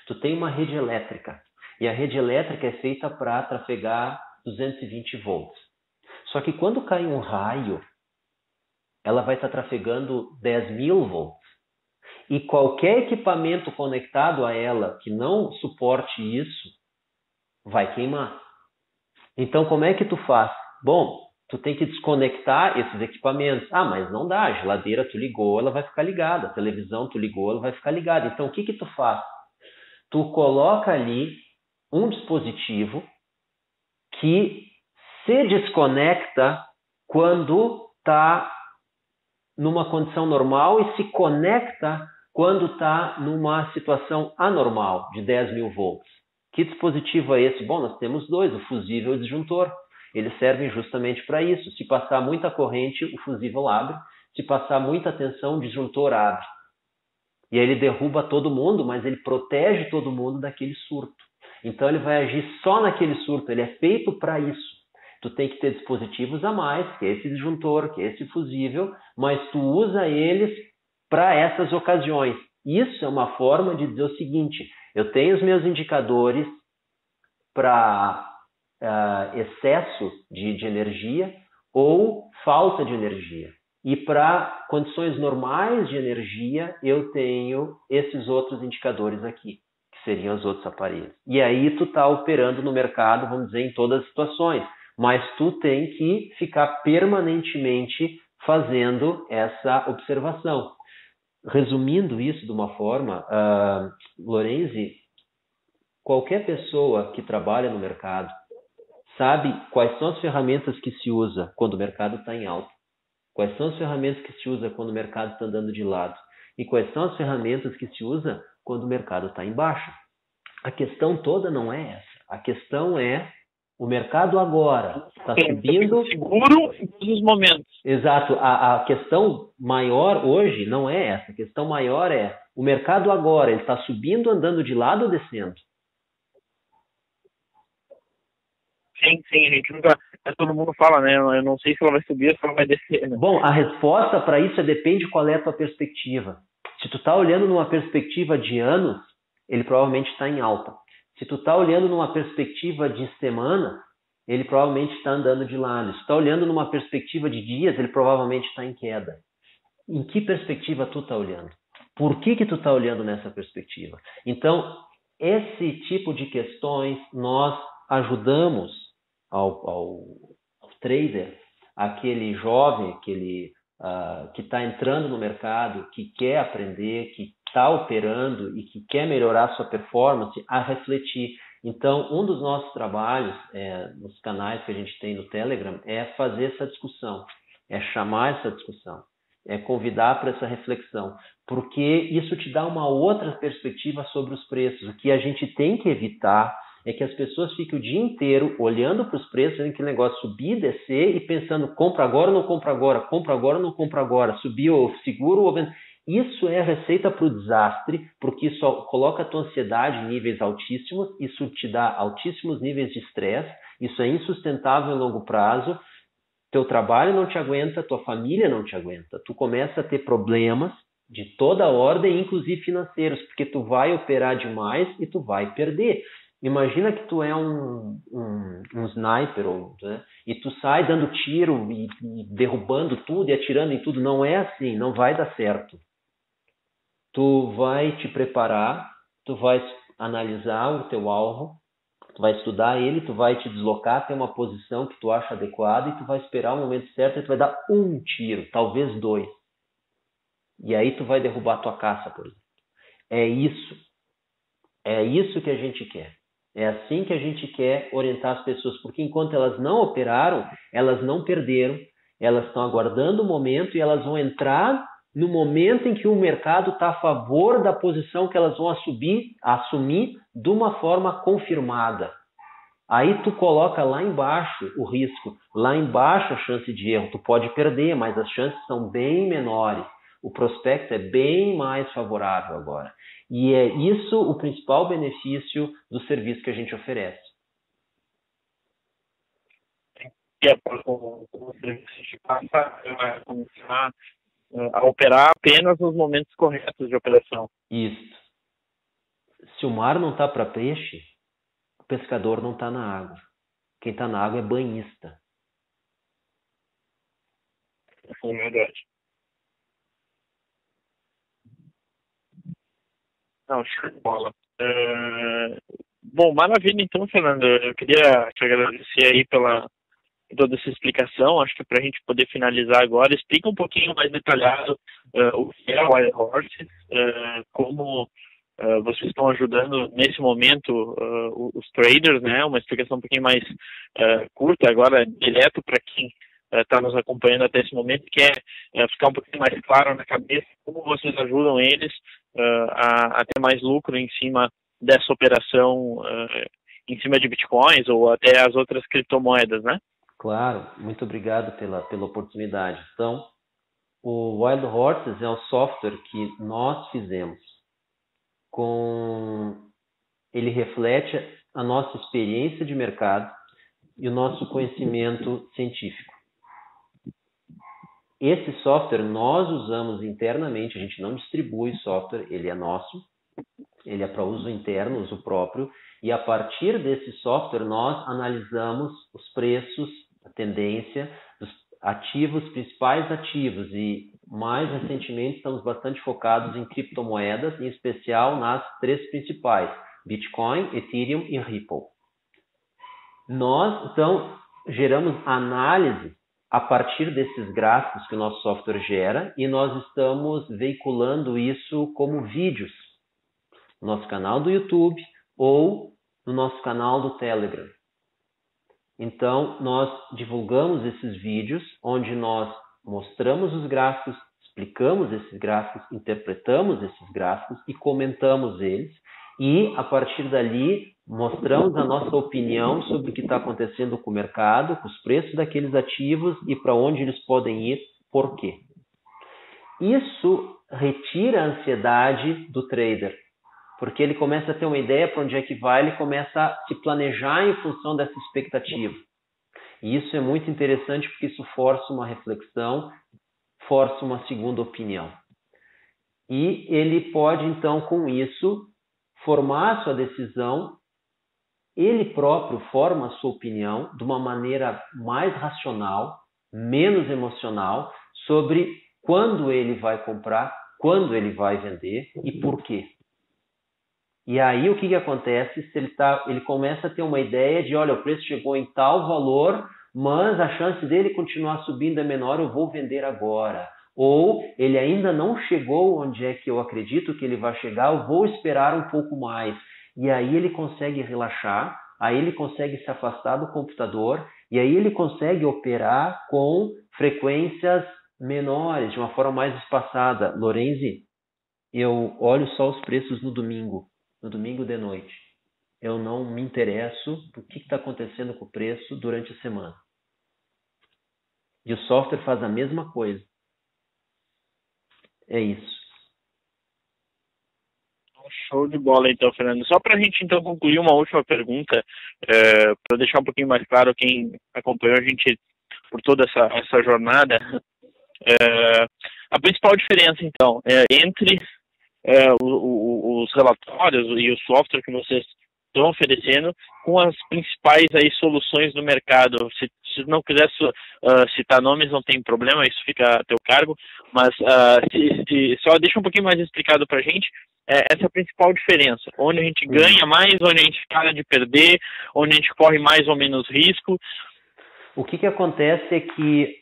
Tu tem uma rede elétrica e a rede elétrica é feita para trafegar 220 volts. Só que quando cai um raio, ela vai estar trafegando 10.000 volts. E qualquer equipamento conectado a ela que não suporte isso, vai queimar. Então, como é que tu faz? Bom, tu tem que desconectar esses equipamentos. Mas não dá. A geladeira tu ligou, ela vai ficar ligada. A televisão tu ligou, ela vai ficar ligada. Então, o que tu faz? Tu coloca ali um dispositivo que se desconecta quando está numa condição normal e se conecta quando está numa situação anormal de 10.000 volts. Que dispositivo é esse? Bom, nós temos dois, o fusível e o disjuntor. Eles servem justamente para isso. Se passar muita corrente, o fusível abre. Se passar muita tensão, o disjuntor abre. E aí ele derruba todo mundo, mas ele protege todo mundo daquele surto. Então ele vai agir só naquele surto, ele é feito para isso. Tu tem que ter dispositivos a mais, que é esse disjuntor, que é esse fusível, mas tu usa eles para essas ocasiões. Isso é uma forma de dizer o seguinte: eu tenho os meus indicadores para excesso de energia ou falta de energia. E para condições normais de energia, eu tenho esses outros indicadores aqui, que seriam os outros aparelhos. E aí tu está operando no mercado, vamos dizer, em todas as situações. Mas tu tem que ficar permanentemente fazendo essa observação. Resumindo isso de uma forma, Lorenzi, qualquer pessoa que trabalha no mercado sabe quais são as ferramentas que se usa quando o mercado está em alta. Quais são as ferramentas que se usa quando o mercado está andando de lado? E quais são as ferramentas que se usa quando o mercado está em baixa? A questão toda não é essa. A questão é o mercado agora está subindo. Seguro em todos os momentos. Exato. A questão maior hoje não é essa. A questão maior é o mercado agora. Ele está subindo, andando de lado ou descendo? Sim, a gente nunca. Todo mundo fala, né? Eu não sei se ela vai subir ou se ela vai descer. Né? Bom, a resposta para isso depende qual é a tua perspectiva. Se tu está olhando numa perspectiva de anos, ele provavelmente está em alta. Se tu está olhando numa perspectiva de semana, ele provavelmente está andando de lado. Se tu está olhando numa perspectiva de dias, ele provavelmente está em queda. Em que perspectiva tu está olhando? Por que tu está olhando nessa perspectiva? Então, esse tipo de questões nós ajudamos ao trader, aquele jovem, aquele que está entrando no mercado, que quer aprender, que está operando e que quer melhorar sua performance, a refletir. Então, um dos nossos trabalhos nos canais que a gente tem no Telegram é fazer essa discussão, é chamar essa discussão, é convidar para essa reflexão, porque isso te dá uma outra perspectiva sobre os preços. O que a gente tem que evitar é que as pessoas fiquem o dia inteiro olhando para os preços, vendo que o negócio subir, descer e pensando, compra agora ou não compra agora, compra agora ou não compra agora, subir ou seguro ou vendo. Isso é a receita para o desastre, porque isso coloca a tua ansiedade em níveis altíssimos, isso te dá altíssimos níveis de estresse, isso é insustentável a longo prazo, teu trabalho não te aguenta, tua família não te aguenta, tu começa a ter problemas de toda ordem, inclusive financeiros, porque tu vai operar demais e tu vai perder. Imagina que tu é um sniper, né? E tu sai dando tiro e derrubando tudo e atirando em tudo. Não é assim, não vai dar certo. Tu vai te preparar, tu vai analisar o teu alvo, tu vai estudar ele, tu vai te deslocar, ter uma posição que tu acha adequada e tu vai esperar o momento certo e tu vai dar um tiro, talvez 2. E aí tu vai derrubar a tua caça, por exemplo. É isso que a gente quer. É assim que a gente quer orientar as pessoas, porque enquanto elas não operaram, elas não perderam, elas estão aguardando o momento e elas vão entrar no momento em que o mercado está a favor da posição que elas vão assumir de uma forma confirmada. Aí tu coloca lá embaixo o risco, lá embaixo a chance de erro. Tu pode perder, mas as chances são bem menores. O prospecto é bem mais favorável agora. E é isso o principal benefício do serviço que a gente oferece. O serviço de passa vai começar a operar apenas nos momentos corretos de operação. Isso. Se o mar não está para peixe, o pescador não está na água. Quem está na água é banhista. É verdade. Não, show de bola. Bom, maravilha então, Fernando. Eu queria te agradecer aí pela toda essa explicação. Acho que para a gente poder finalizar agora, explica um pouquinho mais detalhado o que é o Wild Horses, como vocês estão ajudando nesse momento os traders, né? Uma explicação um pouquinho mais curta agora, direto para quem está nos acompanhando até esse momento, que é ficar um pouquinho mais claro na cabeça como vocês ajudam eles a ter mais lucro em cima dessa operação, em cima de bitcoins ou até as outras criptomoedas, né? Claro, muito obrigado pela oportunidade. Então, o Wild Horses é um software que nós fizemos. Ele reflete a nossa experiência de mercado e o nosso conhecimento científico. Esse software nós usamos internamente, a gente não distribui software, ele é nosso, ele é para uso interno, uso próprio, e a partir desse software nós analisamos os preços, a tendência dos ativos, principais ativos, e mais recentemente estamos bastante focados em criptomoedas, em especial nas 3 principais, Bitcoin, Ethereum e Ripple. Nós, então, geramos análise a partir desses gráficos que o nosso software gera e nós estamos veiculando isso como vídeos no nosso canal do YouTube ou no nosso canal do Telegram. Então, nós divulgamos esses vídeos onde nós mostramos os gráficos, explicamos esses gráficos, interpretamos esses gráficos e comentamos eles. e, a partir dali, mostramos a nossa opinião sobre o que está acontecendo com o mercado, com os preços daqueles ativos e para onde eles podem ir, por quê. Isso retira a ansiedade do trader, porque ele começa a ter uma ideia para onde é que vai, ele começa a se planejar em função dessa expectativa. E isso é muito interessante porque isso força uma reflexão, força uma segunda opinião. E ele pode, então, com isso, formar a sua decisão, ele próprio forma a sua opinião de uma maneira mais racional, menos emocional, sobre quando ele vai comprar, quando ele vai vender e por quê. E aí o que acontece se ele começa a ter uma ideia de, olha, o preço chegou em tal valor, mas a chance dele continuar subindo é menor, eu vou vender agora. Ou ele ainda não chegou onde é que eu acredito que ele vai chegar, eu vou esperar um pouco mais. E aí ele consegue relaxar, aí ele consegue se afastar do computador e aí ele consegue operar com frequências menores, de uma forma mais espaçada. Lorenzi, eu olho só os preços no domingo de noite. Eu não me interesso do que está acontecendo com o preço durante a semana. E o software faz a mesma coisa. É isso. Show de bola, então, Fernando. Só para a gente, então, concluir uma última pergunta, para deixar um pouquinho mais claro quem acompanhou a gente por toda essa jornada. A principal diferença, então, entre os relatórios e o software que vocês estão oferecendo com as principais aí soluções do mercado. Se não quiser citar nomes, não tem problema, isso fica a teu cargo, mas só deixa um pouquinho mais explicado para a gente essa é a principal diferença, onde a gente ganha mais, onde a gente para de perder, onde a gente corre mais ou menos risco. O que acontece é que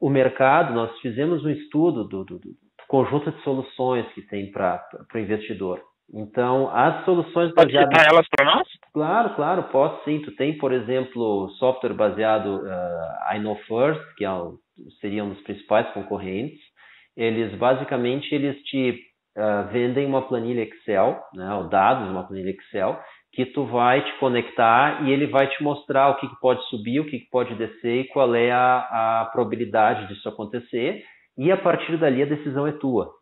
o mercado, nós fizemos um estudo do conjunto de soluções que tem para o investidor. Então, as soluções baseadas... Pode citar elas para nós? Claro, posso sim. Tu tem, por exemplo, software baseado I Know First, que seria um dos principais concorrentes. Eles, basicamente, te vendem uma planilha Excel, né, dados de uma planilha Excel, que tu vai te conectar e ele vai te mostrar o que pode subir, o que pode descer e qual é a probabilidade disso acontecer. E a partir dali a decisão é tua.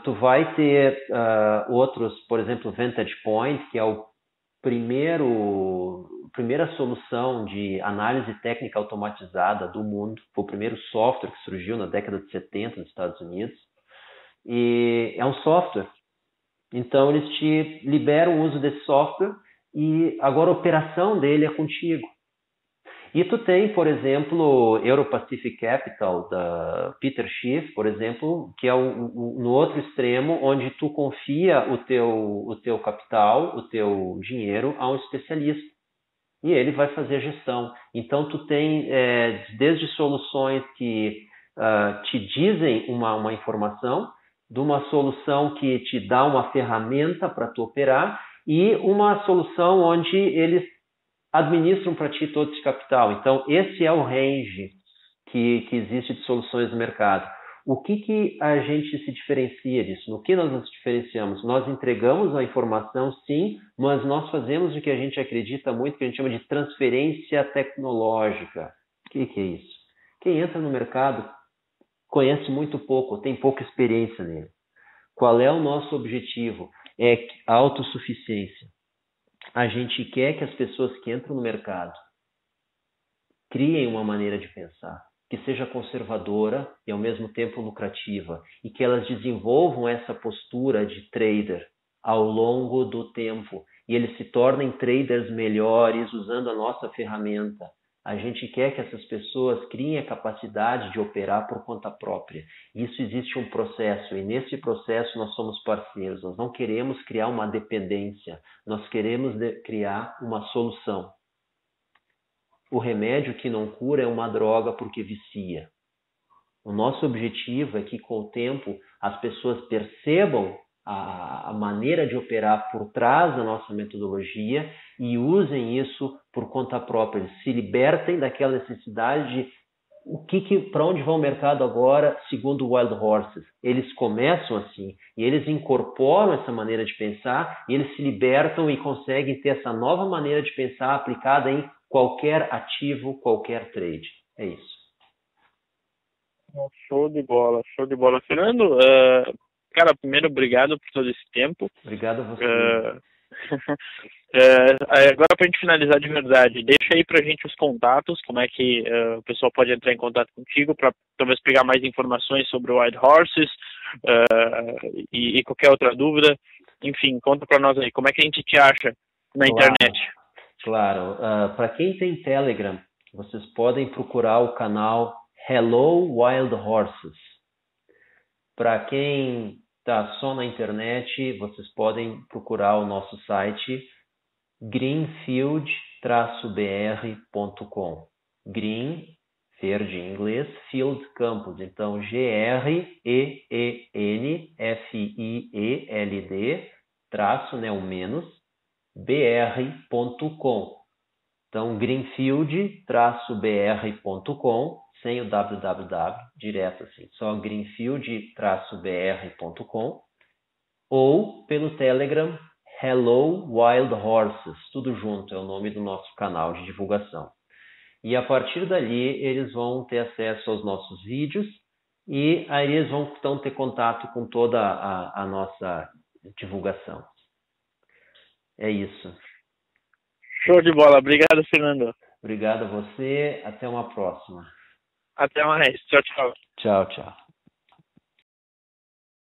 Tu vai ter outros, por exemplo, Vantage Point, que é a primeira solução de análise técnica automatizada do mundo. Foi o primeiro software que surgiu na década de 70 nos Estados Unidos. E é um software. Então, eles te liberam o uso desse software e agora a operação dele é contigo. E tu tem, por exemplo, Euro Pacific Capital, da Peter Schiff, por exemplo, que é no outro extremo, onde tu confia o teu capital, o teu dinheiro a um especialista. E ele vai fazer a gestão. Então, tu tem desde soluções que te dizem uma informação, de uma solução que te dá uma ferramenta para tu operar e uma solução onde eles administram para ti todo esse capital. Então, esse é o range que existe de soluções no mercado. O que a gente se diferencia disso? No que nós nos diferenciamos? Nós entregamos a informação, sim, mas nós fazemos o que a gente acredita muito, que a gente chama de transferência tecnológica. O que é isso? Quem entra no mercado conhece muito pouco, tem pouca experiência nele. Qual é o nosso objetivo? É a autossuficiência. A gente quer que as pessoas que entram no mercado criem uma maneira de pensar, que seja conservadora e ao mesmo tempo lucrativa, e que elas desenvolvam essa postura de trader ao longo do tempo, e eles se tornem traders melhores usando a nossa ferramenta. A gente quer que essas pessoas criem a capacidade de operar por conta própria. Isso existe um processo, e nesse processo nós somos parceiros. Nós não queremos criar uma dependência, nós queremos criar uma solução. O remédio que não cura é uma droga porque vicia. O nosso objetivo é que com o tempo as pessoas percebam a maneira de operar por trás da nossa metodologia e usem isso por conta própria. Eles se libertem daquela necessidade de para onde vai o mercado agora, segundo o Wild Horses? Eles começam assim, e eles incorporam essa maneira de pensar, e eles se libertam e conseguem ter essa nova maneira de pensar aplicada em qualquer ativo, qualquer trade. É isso. Show de bola, show de bola. Fernando, cara, primeiro, obrigado por todo esse tempo. Obrigado a você. Agora, para a gente finalizar de verdade, deixa aí para a gente os contatos, como é que o pessoal pode entrar em contato contigo para talvez pegar mais informações sobre o Wild Horses e qualquer outra dúvida. Enfim, conta para nós aí, como é que a gente te acha na internet? Claro, para quem tem Telegram, vocês podem procurar o canal Hello Wild Horses. Para quem está só na internet, vocês podem procurar o nosso site greenfield-br.com. Green, verde em inglês, field, campos. Então, Greenfield, traço, né, o menos, br.com. Então, greenfield-br.com, sem o www, direto assim, só greenfield-br.com, ou pelo Telegram, Hello Wild Horses, tudo junto, é o nome do nosso canal de divulgação. E a partir dali, eles vão ter acesso aos nossos vídeos e aí eles vão então ter contato com toda a nossa divulgação. É isso. Show de bola. Obrigado, Fernando. Obrigado a você. Até uma próxima. Até mais. Tchau, tchau. Tchau, tchau.